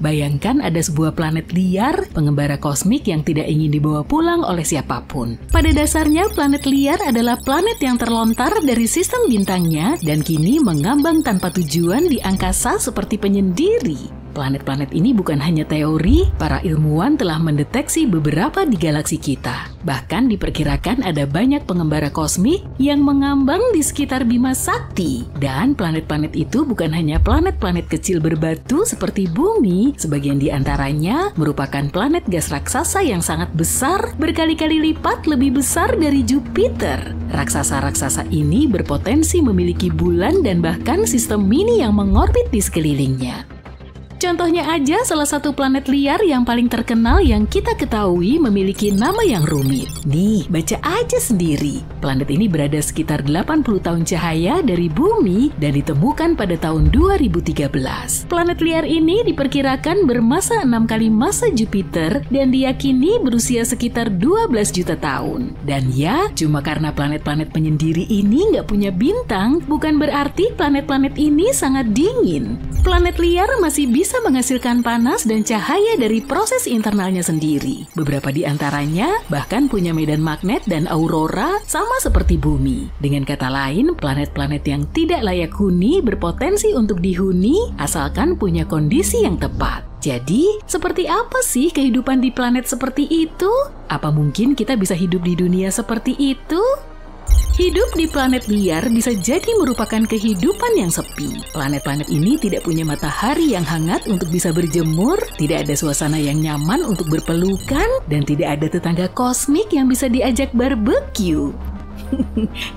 Bayangkan ada sebuah planet liar, pengembara kosmik yang tidak ingin dibawa pulang oleh siapapun. Pada dasarnya, planet liar adalah planet yang terlontar dari sistem bintangnya dan kini mengambang tanpa tujuan di angkasa seperti penyendiri. Planet-planet ini bukan hanya teori, para ilmuwan telah mendeteksi beberapa di galaksi kita. Bahkan diperkirakan ada banyak pengembara kosmik yang mengambang di sekitar Bima Sakti. Dan planet-planet itu bukan hanya planet-planet kecil berbatu seperti Bumi, sebagian di antaranya merupakan planet gas raksasa yang sangat besar, berkali-kali lipat lebih besar dari Jupiter. Raksasa-raksasa ini berpotensi memiliki bulan dan bahkan sistem mini yang mengorbit di sekelilingnya. Contohnya aja salah satu planet liar yang paling terkenal yang kita ketahui memiliki nama yang rumit. Nih, baca aja sendiri. Planet ini berada sekitar 80 tahun cahaya dari Bumi dan ditemukan pada tahun 2013. Planet liar ini diperkirakan bermasa 6 kali masa Jupiter dan diyakini berusia sekitar 12 juta tahun. Dan ya, cuma karena planet-planet penyendiri ini nggak punya bintang, bukan berarti planet-planet ini sangat dingin. Planet liar masih bisa menghasilkan panas dan cahaya dari proses internalnya sendiri. Beberapa di antaranya bahkan punya medan magnet dan aurora sama seperti Bumi. Dengan kata lain, planet-planet yang tidak layak huni berpotensi untuk dihuni asalkan punya kondisi yang tepat. Jadi, seperti apa sih kehidupan di planet seperti itu? Apa mungkin kita bisa hidup di dunia seperti itu? Hidup di planet liar bisa jadi merupakan kehidupan yang sepi. Planet-planet ini tidak punya matahari yang hangat untuk bisa berjemur, tidak ada suasana yang nyaman untuk berpelukan, dan tidak ada tetangga kosmik yang bisa diajak barbeque.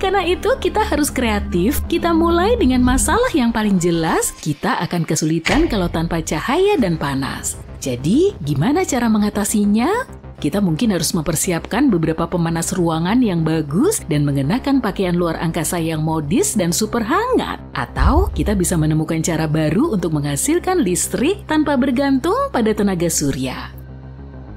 Karena itu kita harus kreatif, kita mulai dengan masalah yang paling jelas, kita akan kesulitan kalau tanpa cahaya dan panas. Jadi, gimana cara mengatasinya? Kita mungkin harus mempersiapkan beberapa pemanas ruangan yang bagus dan mengenakan pakaian luar angkasa yang modis dan super hangat. Atau kita bisa menemukan cara baru untuk menghasilkan listrik tanpa bergantung pada tenaga surya.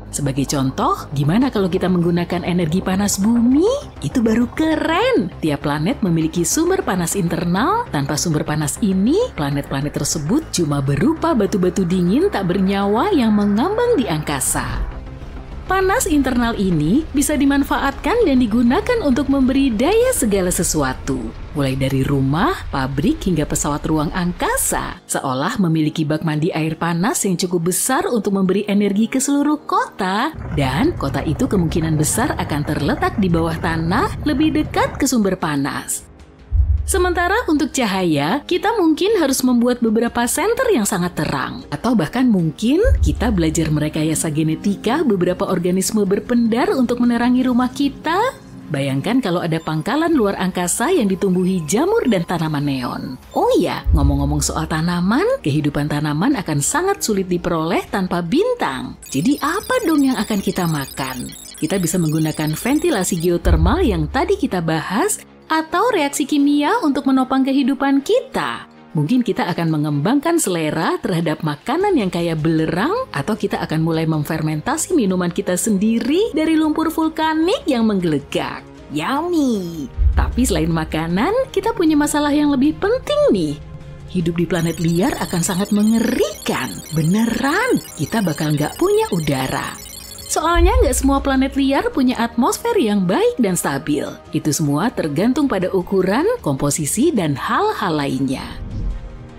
Sebagai contoh, gimana kalau kita menggunakan energi panas bumi? Itu baru keren! Tiap planet memiliki sumber panas internal. Tanpa sumber panas ini, planet-planet tersebut cuma berupa batu-batu dingin tak bernyawa yang mengambang di angkasa. Panas internal ini bisa dimanfaatkan dan digunakan untuk memberi daya segala sesuatu. Mulai dari rumah, pabrik, hingga pesawat ruang angkasa. Seolah memiliki bak mandi air panas yang cukup besar untuk memberi energi ke seluruh kota. Dan kota itu kemungkinan besar akan terletak di bawah tanah lebih dekat ke sumber panas. Sementara untuk cahaya, kita mungkin harus membuat beberapa senter yang sangat terang. Atau bahkan mungkin kita belajar merekayasa genetika beberapa organisme berpendar untuk menerangi rumah kita. Bayangkan kalau ada pangkalan luar angkasa yang ditumbuhi jamur dan tanaman neon. Oh iya, ngomong-ngomong soal tanaman, kehidupan tanaman akan sangat sulit diperoleh tanpa bintang. Jadi apa dong yang akan kita makan? Kita bisa menggunakan ventilasi geotermal yang tadi kita bahas, atau reaksi kimia untuk menopang kehidupan kita. Mungkin kita akan mengembangkan selera terhadap makanan yang kaya belerang, atau kita akan mulai memfermentasi minuman kita sendiri dari lumpur vulkanik yang menggelegak. Yummy! Tapi selain makanan, kita punya masalah yang lebih penting nih. Hidup di planet liar akan sangat mengerikan. Beneran, kita bakal nggak punya udara. Soalnya nggak semua planet liar punya atmosfer yang baik dan stabil. Itu semua tergantung pada ukuran, komposisi, dan hal-hal lainnya.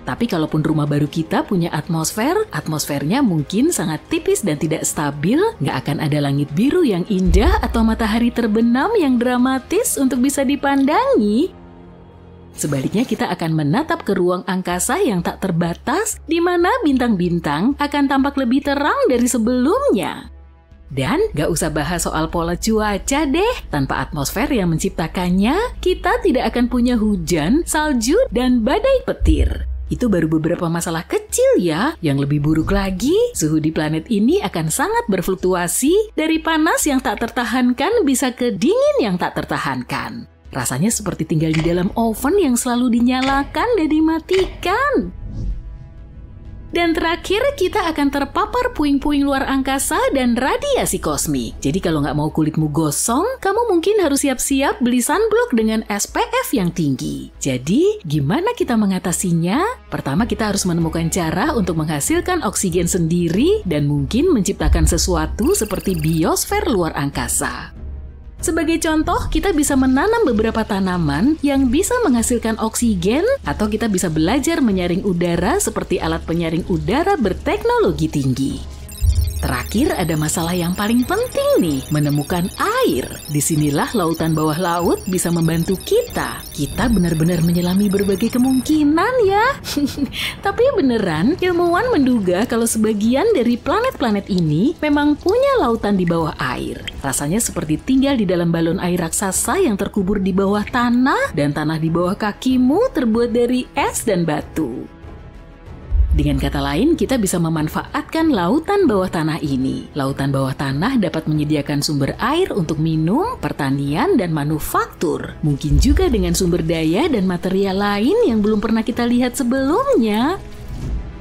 Tapi kalaupun rumah baru kita punya atmosfernya mungkin sangat tipis dan tidak stabil, nggak akan ada langit biru yang indah atau matahari terbenam yang dramatis untuk bisa dipandangi. Sebaliknya kita akan menatap ke ruang angkasa yang tak terbatas, di mana bintang-bintang akan tampak lebih terang dari sebelumnya. Dan gak usah bahas soal pola cuaca deh. Tanpa atmosfer yang menciptakannya, kita tidak akan punya hujan, salju, dan badai petir. Itu baru beberapa masalah kecil ya. Yang lebih buruk lagi, suhu di planet ini akan sangat berfluktuasi dari panas yang tak tertahankan bisa ke dingin yang tak tertahankan. Rasanya seperti tinggal di dalam oven yang selalu dinyalakan dan dimatikan. Dan terakhir, kita akan terpapar puing-puing luar angkasa dan radiasi kosmik. Jadi kalau nggak mau kulitmu gosong, kamu mungkin harus siap-siap beli sunblock dengan SPF yang tinggi. Jadi, gimana kita mengatasinya? Pertama, kita harus menemukan cara untuk menghasilkan oksigen sendiri dan mungkin menciptakan sesuatu seperti biosfer luar angkasa. Sebagai contoh, kita bisa menanam beberapa tanaman yang bisa menghasilkan oksigen, atau kita bisa belajar menyaring udara seperti alat penyaring udara berteknologi tinggi. Terakhir, ada masalah yang paling penting nih, menemukan air. Disinilah lautan bawah laut bisa membantu kita. Kita benar-benar menyelami berbagai kemungkinan ya. Tapi beneran, ilmuwan menduga kalau sebagian dari planet-planet ini memang punya lautan di bawah air. Rasanya seperti tinggal di dalam balon air raksasa yang terkubur di bawah tanah, dan tanah di bawah kakimu terbuat dari es dan batu. Dengan kata lain, kita bisa memanfaatkan lautan bawah tanah ini. Lautan bawah tanah dapat menyediakan sumber air untuk minum, pertanian, dan manufaktur. Mungkin juga dengan sumber daya dan material lain yang belum pernah kita lihat sebelumnya.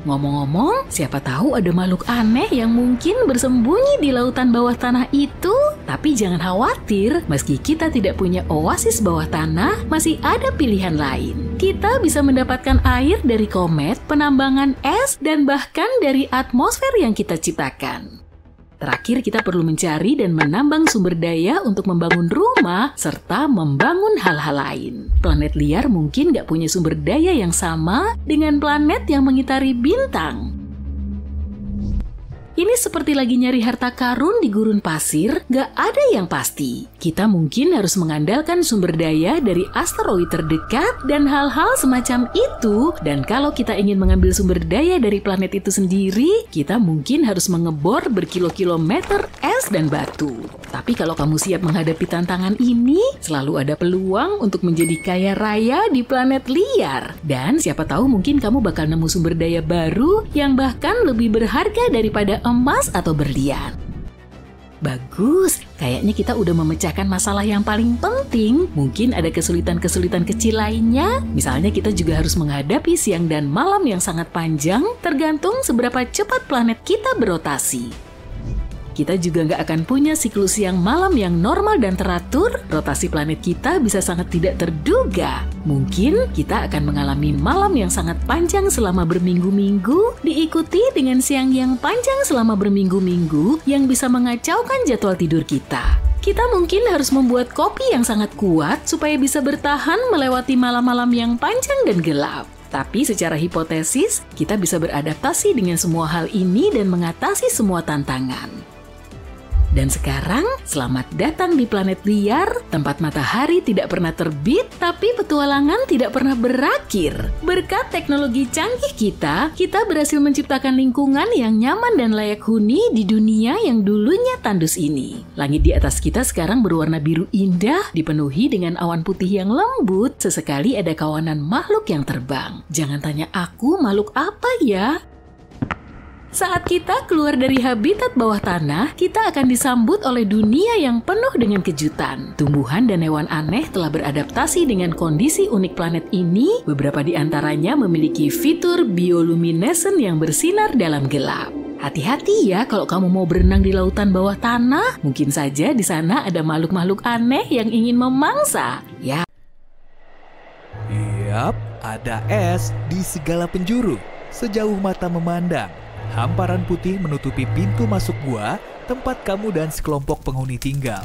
Ngomong-ngomong, siapa tahu ada makhluk aneh yang mungkin bersembunyi di lautan bawah tanah itu. Tapi jangan khawatir, meski kita tidak punya oasis bawah tanah, masih ada pilihan lain. Kita bisa mendapatkan air dari komet, penambangan es, dan bahkan dari atmosfer yang kita ciptakan. Terakhir, kita perlu mencari dan menambang sumber daya untuk membangun rumah serta membangun hal-hal lain. Planet liar mungkin nggak punya sumber daya yang sama dengan planet yang mengitari bintang. Ini seperti lagi nyari harta karun di gurun pasir, gak ada yang pasti. Kita mungkin harus mengandalkan sumber daya dari asteroid terdekat dan hal-hal semacam itu. Dan kalau kita ingin mengambil sumber daya dari planet itu sendiri, kita mungkin harus mengebor berkilo-kilometer es dan batu. Tapi kalau kamu siap menghadapi tantangan ini, selalu ada peluang untuk menjadi kaya raya di planet liar. Dan siapa tahu mungkin kamu bakal nemu sumber daya baru yang bahkan lebih berharga daripada emas atau berlian. Bagus, kayaknya kita udah memecahkan masalah yang paling penting. Mungkin ada kesulitan-kesulitan kecil lainnya. Misalnya kita juga harus menghadapi siang dan malam yang sangat panjang, tergantung seberapa cepat planet kita berotasi. kita juga nggak akan punya siklus siang malam yang normal dan teratur. Rotasi planet kita bisa sangat tidak terduga. Mungkin kita akan mengalami malam yang sangat panjang selama berminggu-minggu, diikuti dengan siang yang panjang selama berminggu-minggu yang bisa mengacaukan jadwal tidur kita. Kita mungkin harus membuat kopi yang sangat kuat supaya bisa bertahan melewati malam-malam yang panjang dan gelap. Tapi secara hipotesis, kita bisa beradaptasi dengan semua hal ini dan mengatasi semua tantangan. Dan sekarang, selamat datang di planet liar, tempat matahari tidak pernah terbit, tapi petualangan tidak pernah berakhir. Berkat teknologi canggih kita berhasil menciptakan lingkungan yang nyaman dan layak huni di dunia yang dulunya tandus ini. Langit di atas kita sekarang berwarna biru indah, dipenuhi dengan awan putih yang lembut, sesekali ada kawanan makhluk yang terbang. Jangan tanya aku makhluk apa ya? Saat kita keluar dari habitat bawah tanah, kita akan disambut oleh dunia yang penuh dengan kejutan. Tumbuhan dan hewan aneh telah beradaptasi dengan kondisi unik planet ini. Beberapa di antaranya memiliki fitur bioluminescent yang bersinar dalam gelap. Hati-hati ya kalau kamu mau berenang di lautan bawah tanah. Mungkin saja di sana ada makhluk-makhluk aneh yang ingin memangsa. Ya. Yap, ada es di segala penjuru. Sejauh mata memandang, hamparan putih menutupi pintu masuk gua tempat kamu dan sekelompok penghuni tinggal.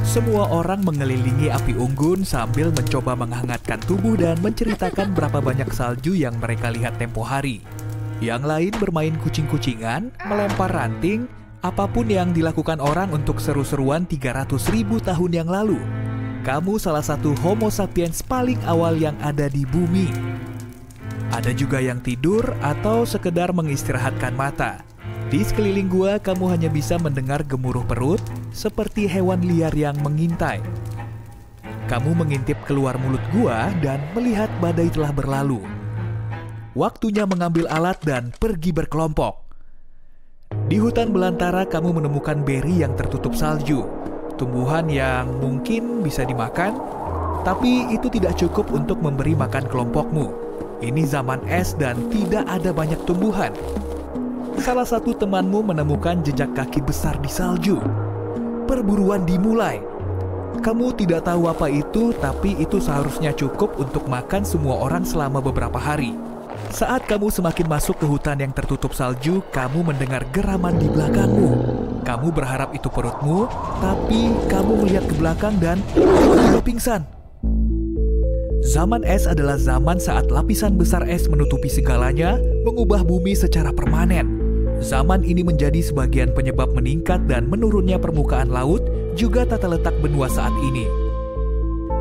Semua orang mengelilingi api unggun sambil mencoba menghangatkan tubuh dan menceritakan berapa banyak salju yang mereka lihat tempo hari. Yang lain bermain kucing-kucingan, melempar ranting, apapun yang dilakukan orang untuk seru-seruan 300.000 tahun yang lalu. Kamu salah satu Homo sapiens paling awal yang ada di bumi. Ada juga yang tidur atau sekedar mengistirahatkan mata. Di sekeliling gua, kamu hanya bisa mendengar gemuruh perut seperti hewan liar yang mengintai. Kamu mengintip keluar mulut gua dan melihat badai telah berlalu. Waktunya mengambil alat dan pergi berkelompok. Di hutan belantara, kamu menemukan beri yang tertutup salju. Tumbuhan yang mungkin bisa dimakan, tapi itu tidak cukup untuk memberi makan kelompokmu. Ini zaman es dan tidak ada banyak tumbuhan. Salah satu temanmu menemukan jejak kaki besar di salju. Perburuan dimulai. Kamu tidak tahu apa itu, tapi itu seharusnya cukup untuk makan semua orang selama beberapa hari. Saat kamu semakin masuk ke hutan yang tertutup salju, kamu mendengar geraman di belakangmu. Kamu berharap itu perutmu, tapi kamu melihat ke belakang dan tiba-tiba pingsan. Zaman es adalah zaman saat lapisan besar es menutupi segalanya, mengubah bumi secara permanen. Zaman ini menjadi sebagian penyebab meningkat dan menurunnya permukaan laut, juga tata letak benua saat ini.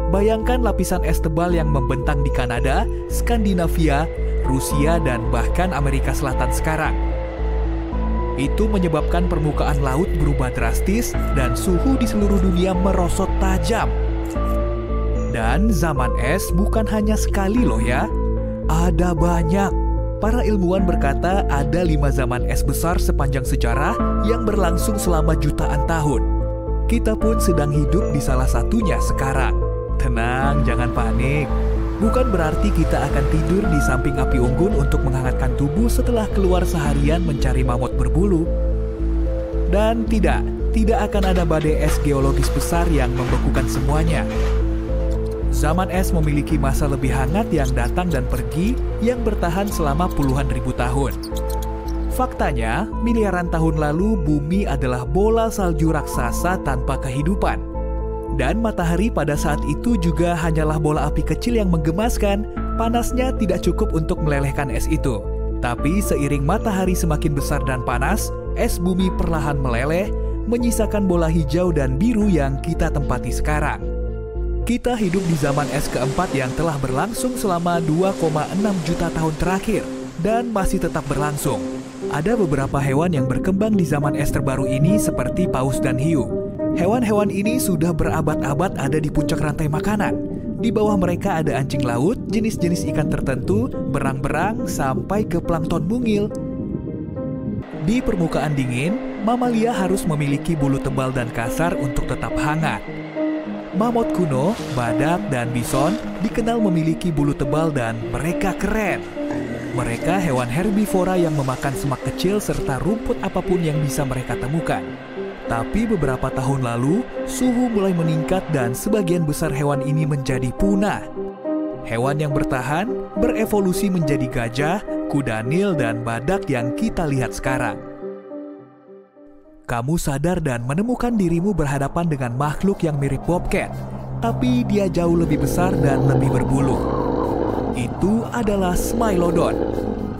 Bayangkan lapisan es tebal yang membentang di Kanada, Skandinavia, Rusia, dan bahkan Amerika Selatan sekarang. Itu menyebabkan permukaan laut berubah drastis dan suhu di seluruh dunia merosot tajam. Dan zaman es bukan hanya sekali loh ya, ada banyak. Para ilmuwan berkata ada 5 zaman es besar sepanjang sejarah yang berlangsung selama jutaan tahun. Kita pun sedang hidup di salah satunya sekarang. Tenang, jangan panik. Bukan berarti kita akan tidur di samping api unggun untuk menghangatkan tubuh setelah keluar seharian mencari mamut berbulu. Dan tidak akan ada badai es geologis besar yang membekukan semuanya. Zaman es memiliki masa lebih hangat yang datang dan pergi yang bertahan selama puluhan ribu tahun. Faktanya, miliaran tahun lalu bumi adalah bola salju raksasa tanpa kehidupan. Dan matahari pada saat itu juga hanyalah bola api kecil yang menggemaskan. Panasnya tidak cukup untuk melelehkan es itu. Tapi seiring matahari semakin besar dan panas, es bumi perlahan meleleh, menyisakan bola hijau dan biru yang kita tempati sekarang. Kita hidup di zaman es keempat yang telah berlangsung selama 2,6 juta tahun terakhir dan masih tetap berlangsung. Ada beberapa hewan yang berkembang di zaman es terbaru ini seperti paus dan hiu. Hewan-hewan ini sudah berabad-abad ada di puncak rantai makanan. Di bawah mereka ada anjing laut, jenis-jenis ikan tertentu, berang-berang, sampai ke plankton mungil. Di permukaan dingin, mamalia harus memiliki bulu tebal dan kasar untuk tetap hangat. Mamut kuno, badak, dan bison dikenal memiliki bulu tebal dan mereka keren. Mereka hewan herbivora yang memakan semak kecil serta rumput apapun yang bisa mereka temukan. Tapi beberapa tahun lalu, suhu mulai meningkat dan sebagian besar hewan ini menjadi punah. Hewan yang bertahan berevolusi menjadi gajah, kuda Nil, dan badak yang kita lihat sekarang. Kamu sadar dan menemukan dirimu berhadapan dengan makhluk yang mirip bobcat, tapi dia jauh lebih besar dan lebih berbulu. Itu adalah Smilodon,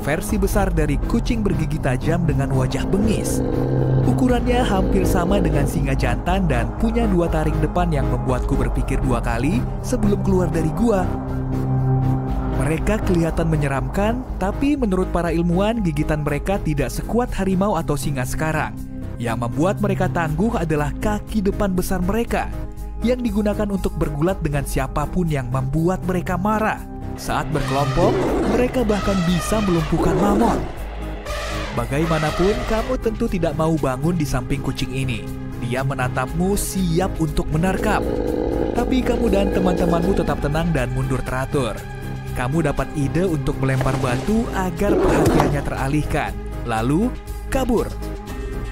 versi besar dari kucing bergigi tajam dengan wajah bengis. Ukurannya hampir sama dengan singa jantan dan punya 2 taring depan yang membuatku berpikir 2 kali sebelum keluar dari gua. Mereka kelihatan menyeramkan, tapi menurut para ilmuwan, gigitan mereka tidak sekuat harimau atau singa sekarang. Yang membuat mereka tangguh adalah kaki depan besar mereka, yang digunakan untuk bergulat dengan siapapun yang membuat mereka marah. Saat berkelompok, mereka bahkan bisa melumpuhkan mamut. Bagaimanapun, kamu tentu tidak mau bangun di samping kucing ini. Dia menatapmu siap untuk menerkam. Tapi kamu dan teman-temanmu tetap tenang dan mundur teratur. Kamu dapat ide untuk melempar batu agar perhatiannya teralihkan. Lalu, kabur.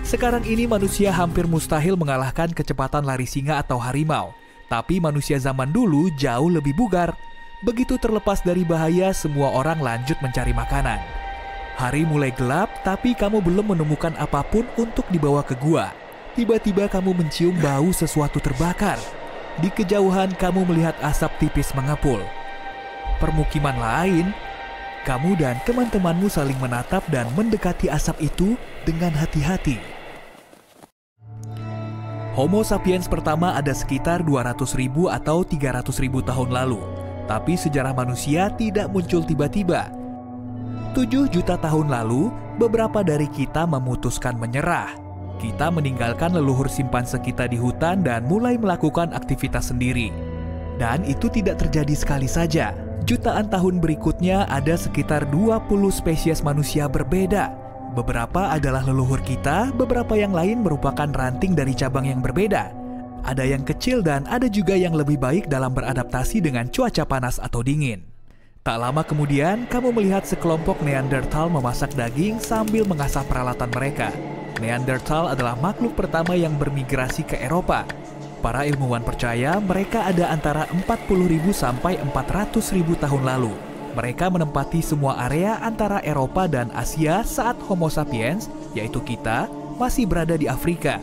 Sekarang ini manusia hampir mustahil mengalahkan kecepatan lari singa atau harimau. Tapi manusia zaman dulu jauh lebih bugar. Begitu terlepas dari bahaya, semua orang lanjut mencari makanan. Hari mulai gelap, tapi kamu belum menemukan apapun untuk dibawa ke gua. Tiba-tiba kamu mencium bau sesuatu terbakar. Di kejauhan kamu melihat asap tipis mengepul. Permukiman lain, kamu dan teman-temanmu saling menatap dan mendekati asap itu dengan hati-hati. Homo sapiens pertama ada sekitar 200.000 atau 300.000 tahun lalu. Tapi sejarah manusia tidak muncul tiba-tiba. 7 juta tahun lalu, beberapa dari kita memutuskan menyerah. Kita meninggalkan leluhur simpanse kita di hutan dan mulai melakukan aktivitas sendiri. Dan itu tidak terjadi sekali saja. Jutaan tahun berikutnya ada sekitar 20 spesies manusia berbeda. Beberapa adalah leluhur kita, beberapa yang lain merupakan ranting dari cabang yang berbeda. Ada yang kecil dan ada juga yang lebih baik dalam beradaptasi dengan cuaca panas atau dingin. Tak lama kemudian, kamu melihat sekelompok Neanderthal memasak daging sambil mengasah peralatan mereka. Neanderthal adalah makhluk pertama yang bermigrasi ke Eropa. Para ilmuwan percaya mereka ada antara 40.000 sampai 400.000 tahun lalu. Mereka menempati semua area antara Eropa dan Asia saat Homo sapiens, yaitu kita, masih berada di Afrika.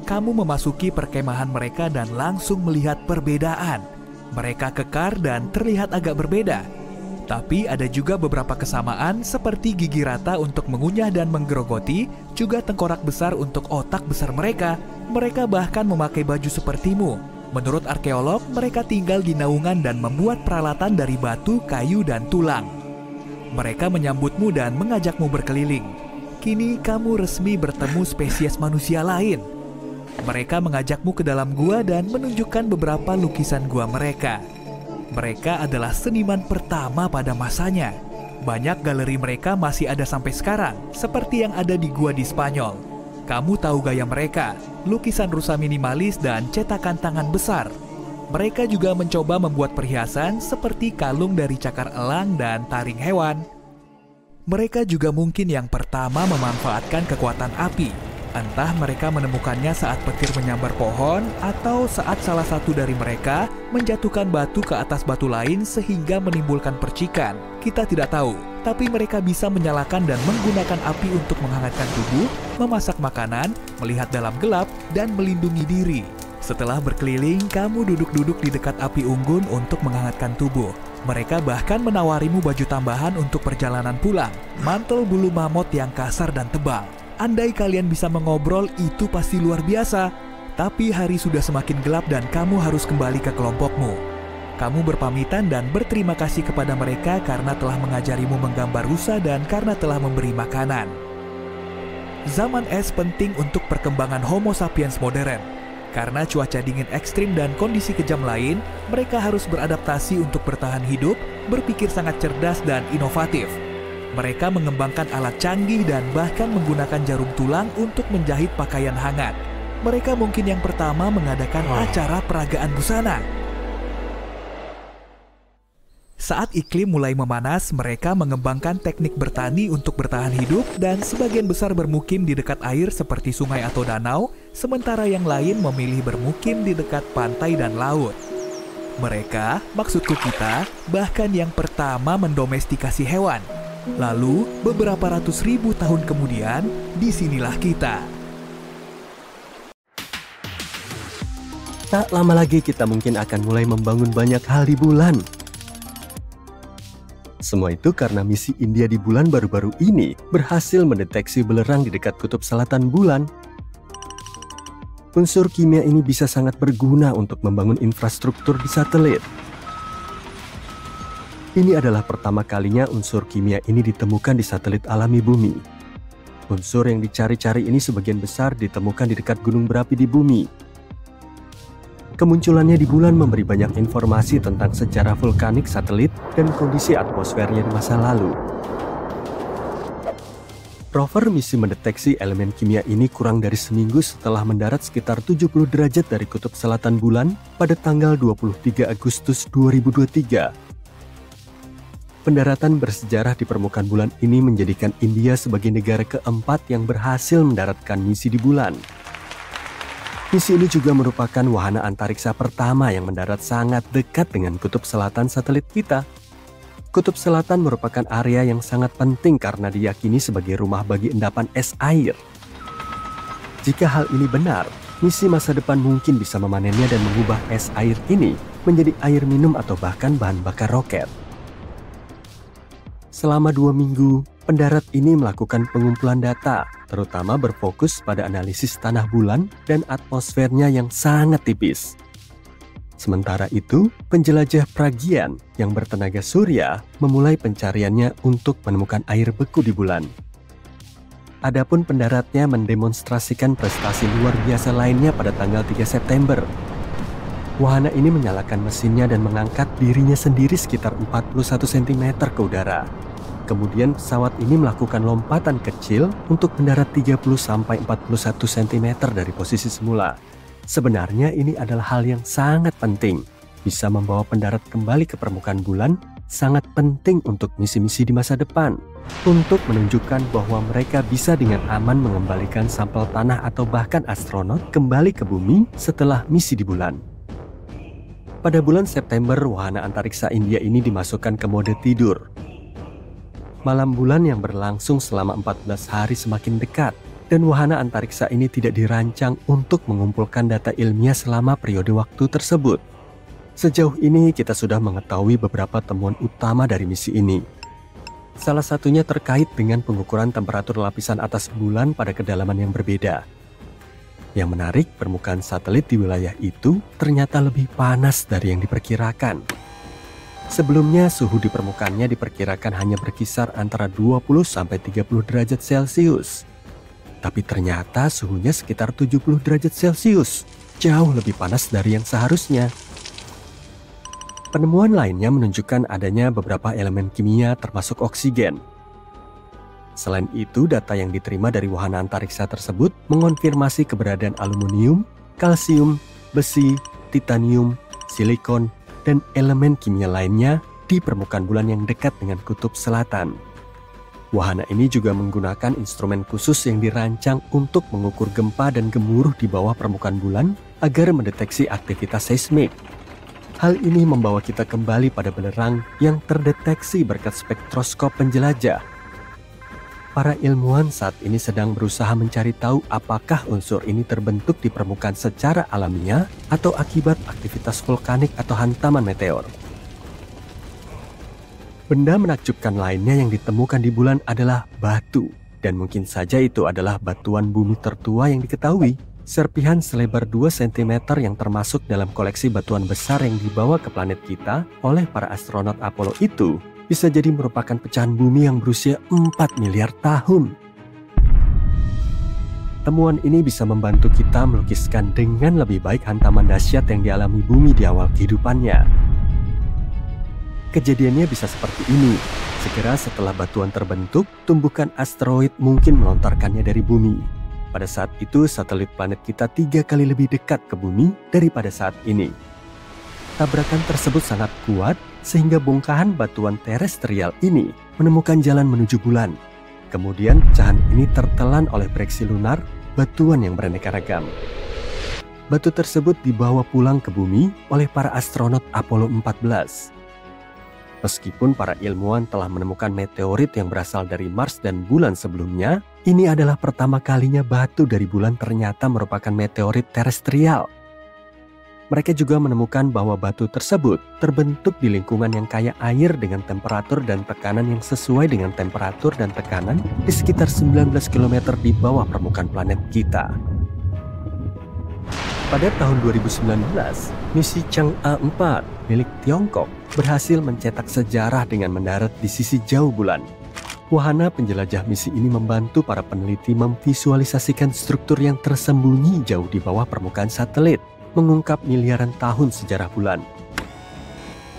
Kamu memasuki perkemahan mereka dan langsung melihat perbedaan. Mereka kekar dan terlihat agak berbeda. Tapi ada juga beberapa kesamaan seperti gigi rata untuk mengunyah dan menggerogoti, juga tengkorak besar untuk otak besar mereka. Mereka bahkan memakai baju sepertimu. Menurut arkeolog, mereka tinggal di naungan dan membuat peralatan dari batu, kayu, dan tulang. Mereka menyambutmu dan mengajakmu berkeliling. Kini kamu resmi bertemu spesies manusia lain. Mereka mengajakmu ke dalam gua dan menunjukkan beberapa lukisan gua mereka. Mereka adalah seniman pertama pada masanya. Banyak galeri mereka masih ada sampai sekarang, seperti yang ada di gua di Spanyol. Kamu tahu gaya mereka, lukisan rusa minimalis dan cetakan tangan besar. Mereka juga mencoba membuat perhiasan seperti kalung dari cakar elang dan taring hewan. Mereka juga mungkin yang pertama memanfaatkan kekuatan api. Entah mereka menemukannya saat petir menyambar pohon atau saat salah satu dari mereka menjatuhkan batu ke atas batu lain sehingga menimbulkan percikan. Kita tidak tahu, tapi mereka bisa menyalakan dan menggunakan api untuk menghangatkan tubuh, memasak makanan, melihat dalam gelap, dan melindungi diri. Setelah berkeliling, kamu duduk-duduk di dekat api unggun untuk menghangatkan tubuh. Mereka bahkan menawarimu baju tambahan untuk perjalanan pulang, mantel bulu mamut yang kasar dan tebal. Andai kalian bisa mengobrol, itu pasti luar biasa. Tapi hari sudah semakin gelap dan kamu harus kembali ke kelompokmu. Kamu berpamitan dan berterima kasih kepada mereka karena telah mengajarimu menggambar rusa dan karena telah memberi makanan. Zaman es penting untuk perkembangan Homo sapiens modern. Karena cuaca dingin ekstrim dan kondisi kejam lain, mereka harus beradaptasi untuk bertahan hidup, berpikir sangat cerdas dan inovatif. Mereka mengembangkan alat canggih dan bahkan menggunakan jarum tulang untuk menjahit pakaian hangat. Mereka mungkin yang pertama mengadakan acara peragaan busana. Saat iklim mulai memanas, mereka mengembangkan teknik bertani untuk bertahan hidup dan sebagian besar bermukim di dekat air seperti sungai atau danau, sementara yang lain memilih bermukim di dekat pantai dan laut. Mereka, maksudku kita, bahkan yang pertama mendomestikasi hewan. Lalu, beberapa ratus ribu tahun kemudian, disinilah kita. Tak lama lagi kita mungkin akan mulai membangun banyak hal di bulan. Semua itu karena misi India di bulan baru-baru ini berhasil mendeteksi belerang di dekat kutub selatan bulan. Unsur kimia ini bisa sangat berguna untuk membangun infrastruktur di satelit. Ini adalah pertama kalinya unsur kimia ini ditemukan di satelit alami bumi. Unsur yang dicari-cari ini sebagian besar ditemukan di dekat gunung berapi di bumi. Kemunculannya di bulan memberi banyak informasi tentang sejarah vulkanik satelit dan kondisi atmosfernya di masa lalu. Rover misi mendeteksi elemen kimia ini kurang dari seminggu setelah mendarat sekitar 70 derajat dari kutub selatan bulan pada tanggal 23 Agustus 2023. Pendaratan bersejarah di permukaan bulan ini menjadikan India sebagai negara keempat yang berhasil mendaratkan misi di bulan. Misi ini juga merupakan wahana antariksa pertama yang mendarat sangat dekat dengan kutub selatan satelit kita. Kutub selatan merupakan area yang sangat penting karena diyakini sebagai rumah bagi endapan es air. Jika hal ini benar, misi masa depan mungkin bisa memanennya dan mengubah es air ini menjadi air minum atau bahkan bahan bakar roket. Selama 2 minggu, pendarat ini melakukan pengumpulan data, terutama berfokus pada analisis tanah bulan dan atmosfernya yang sangat tipis. Sementara itu, penjelajah Pragyan yang bertenaga surya memulai pencariannya untuk menemukan air beku di bulan. Adapun pendaratnya mendemonstrasikan prestasi luar biasa lainnya pada tanggal 3 September. Wahana ini menyalakan mesinnya dan mengangkat dirinya sendiri sekitar 41 cm ke udara. Kemudian pesawat ini melakukan lompatan kecil untuk mendarat 30-41 cm dari posisi semula. Sebenarnya ini adalah hal yang sangat penting. Bisa membawa pendarat kembali ke permukaan bulan sangat penting untuk misi-misi di masa depan. Untuk menunjukkan bahwa mereka bisa dengan aman mengembalikan sampel tanah atau bahkan astronot kembali ke bumi setelah misi di bulan. Pada bulan September, wahana antariksa India ini dimasukkan ke mode tidur. Malam bulan yang berlangsung selama 14 hari semakin dekat, dan wahana antariksa ini tidak dirancang untuk mengumpulkan data ilmiah selama periode waktu tersebut. Sejauh ini kita sudah mengetahui beberapa temuan utama dari misi ini. Salah satunya terkait dengan pengukuran temperatur lapisan atas bulan pada kedalaman yang berbeda. Yang menarik, permukaan satelit di wilayah itu ternyata lebih panas dari yang diperkirakan. Sebelumnya, suhu di permukaannya diperkirakan hanya berkisar antara 20-30 derajat Celcius. Tapi ternyata suhunya sekitar 70 derajat Celcius, jauh lebih panas dari yang seharusnya. Penemuan lainnya menunjukkan adanya beberapa elemen kimia termasuk oksigen. Selain itu, data yang diterima dari wahana antariksa tersebut mengonfirmasi keberadaan aluminium, kalsium, besi, titanium, silikon, dan elemen kimia lainnya di permukaan bulan yang dekat dengan kutub selatan. Wahana ini juga menggunakan instrumen khusus yang dirancang untuk mengukur gempa dan gemuruh di bawah permukaan bulan agar mendeteksi aktivitas seismik. Hal ini membawa kita kembali pada belerang yang terdeteksi berkat spektroskop penjelajah. Para ilmuwan saat ini sedang berusaha mencari tahu apakah unsur ini terbentuk di permukaan secara alamiah atau akibat aktivitas vulkanik atau hantaman meteor. Benda menakjubkan lainnya yang ditemukan di bulan adalah batu, dan mungkin saja itu adalah batuan bumi tertua yang diketahui. Serpihan selebar 2 cm yang termasuk dalam koleksi batuan besar yang dibawa ke planet kita oleh para astronot Apollo itu bisa jadi merupakan pecahan bumi yang berusia 4 miliar tahun. Temuan ini bisa membantu kita melukiskan dengan lebih baik hantaman dahsyat yang dialami bumi di awal kehidupannya. Kejadiannya bisa seperti ini. Segera setelah batuan terbentuk, tumbukan asteroid mungkin melontarkannya dari bumi. Pada saat itu, satelit planet kita 3 kali lebih dekat ke bumi daripada saat ini. Tabrakan tersebut sangat kuat sehingga bongkahan batuan terestrial ini menemukan jalan menuju bulan. Kemudian pecahan ini tertelan oleh breksi lunar, batuan yang beraneka ragam. Batu tersebut dibawa pulang ke bumi oleh para astronot Apollo 14. Meskipun para ilmuwan telah menemukan meteorit yang berasal dari Mars dan bulan sebelumnya, ini adalah pertama kalinya batu dari bulan ternyata merupakan meteorit terestrial. Mereka juga menemukan bahwa batu tersebut terbentuk di lingkungan yang kaya air dengan temperatur dan tekanan yang sesuai dengan temperatur dan tekanan di sekitar 19 km di bawah permukaan planet kita. Pada tahun 2019, misi Chang'e 4 milik Tiongkok berhasil mencetak sejarah dengan mendarat di sisi jauh bulan. Wahana penjelajah misi ini membantu para peneliti memvisualisasikan struktur yang tersembunyi jauh di bawah permukaan satelit, mengungkap miliaran tahun sejarah bulan.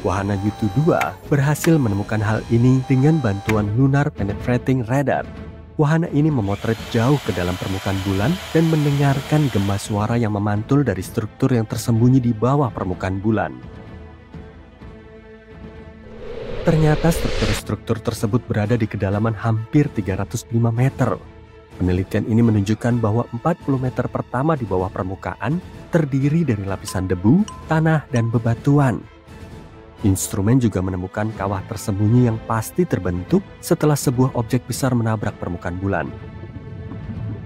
Wahana Yutu 2 berhasil menemukan hal ini dengan bantuan Lunar Penetrating Radar. Wahana ini memotret jauh ke dalam permukaan bulan dan mendengarkan gema suara yang memantul dari struktur yang tersembunyi di bawah permukaan bulan. Ternyata struktur-struktur tersebut berada di kedalaman hampir 305 meter. Penelitian ini menunjukkan bahwa 40 meter pertama di bawah permukaan terdiri dari lapisan debu, tanah, dan bebatuan. Instrumen juga menemukan kawah tersembunyi yang pasti terbentuk setelah sebuah objek besar menabrak permukaan bulan.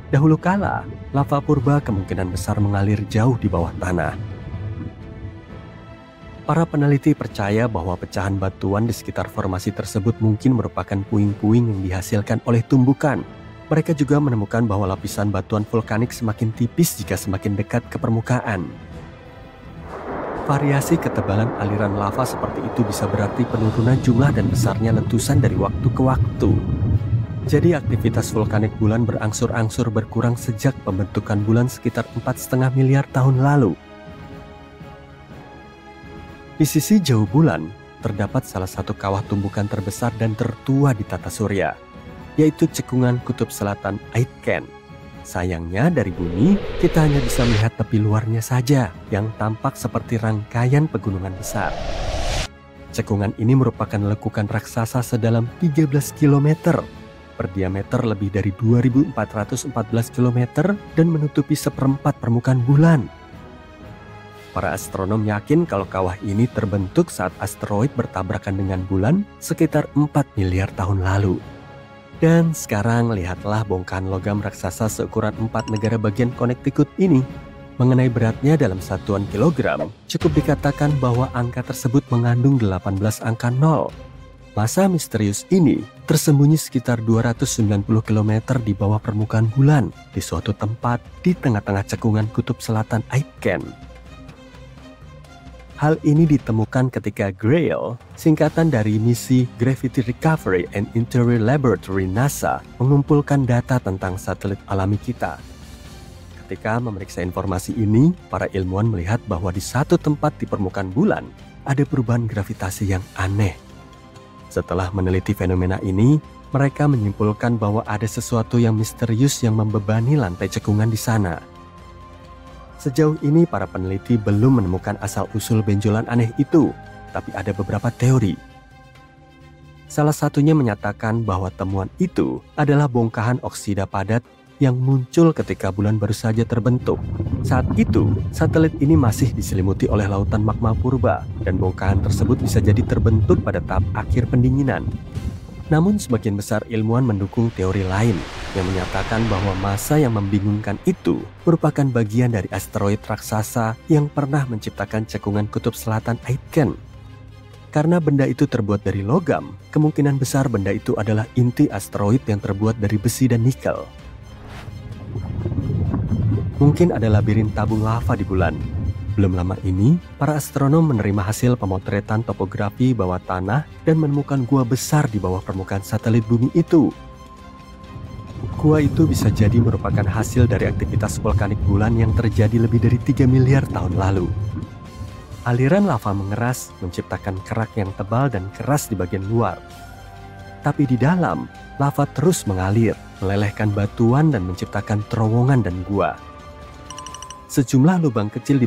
Dahulu kala, lava purba kemungkinan besar mengalir jauh di bawah tanah. Para peneliti percaya bahwa pecahan batuan di sekitar formasi tersebut mungkin merupakan puing-puing yang dihasilkan oleh tumbukan. Mereka juga menemukan bahwa lapisan batuan vulkanik semakin tipis jika semakin dekat ke permukaan. Variasi ketebalan aliran lava seperti itu bisa berarti penurunan jumlah dan besarnya letusan dari waktu ke waktu. Jadi aktivitas vulkanik bulan berangsur-angsur berkurang sejak pembentukan bulan sekitar 4,5 miliar tahun lalu. Di sisi jauh bulan, terdapat salah satu kawah tumbukan terbesar dan tertua di tata surya, yaitu cekungan kutub selatan Aitken. Sayangnya dari bumi, kita hanya bisa melihat tepi luarnya saja yang tampak seperti rangkaian pegunungan besar. Cekungan ini merupakan lekukan raksasa sedalam 13 km, berdiameter lebih dari 2.414 km dan menutupi seperempat permukaan bulan. Para astronom yakin kalau kawah ini terbentuk saat asteroid bertabrakan dengan bulan sekitar 4 miliar tahun lalu. Dan sekarang lihatlah bongkahan logam raksasa seukuran 4 negara bagian Connecticut ini. Mengenai beratnya dalam satuan kilogram, cukup dikatakan bahwa angka tersebut mengandung 18 angka 0. Massa misterius ini tersembunyi sekitar 290 km di bawah permukaan bulan di suatu tempat di tengah-tengah cekungan kutub selatan Aitken. Hal ini ditemukan ketika GRAIL, singkatan dari misi Gravity Recovery and Interior Laboratory NASA, mengumpulkan data tentang satelit alami kita. Ketika memeriksa informasi ini, para ilmuwan melihat bahwa di satu tempat di permukaan bulan ada perubahan gravitasi yang aneh. Setelah meneliti fenomena ini, mereka menyimpulkan bahwa ada sesuatu yang misterius yang membebani lantai cekungan di sana. Sejauh ini para peneliti belum menemukan asal-usul benjolan aneh itu, tapi ada beberapa teori. Salah satunya menyatakan bahwa temuan itu adalah bongkahan oksida padat yang muncul ketika bulan baru saja terbentuk. Saat itu, satelit ini masih diselimuti oleh lautan magma purba, dan bongkahan tersebut bisa jadi terbentuk pada tahap akhir pendinginan. Namun sebagian besar ilmuwan mendukung teori lain yang menyatakan bahwa massa yang membingungkan itu merupakan bagian dari asteroid raksasa yang pernah menciptakan cekungan kutub selatan Aitken. Karena benda itu terbuat dari logam, kemungkinan besar benda itu adalah inti asteroid yang terbuat dari besi dan nikel. Mungkin ada labirin tabung lava di bulan. Belum lama ini, para astronom menerima hasil pemotretan topografi bawah tanah dan menemukan gua besar di bawah permukaan satelit bumi itu. Gua itu bisa jadi merupakan hasil dari aktivitas vulkanik bulan yang terjadi lebih dari 3 miliar tahun lalu. Aliran lava mengeras, menciptakan kerak yang tebal dan keras di bagian luar. Tapi di dalam, lava terus mengalir, melelehkan batuan dan menciptakan terowongan dan gua. Sejumlah lubang kecil di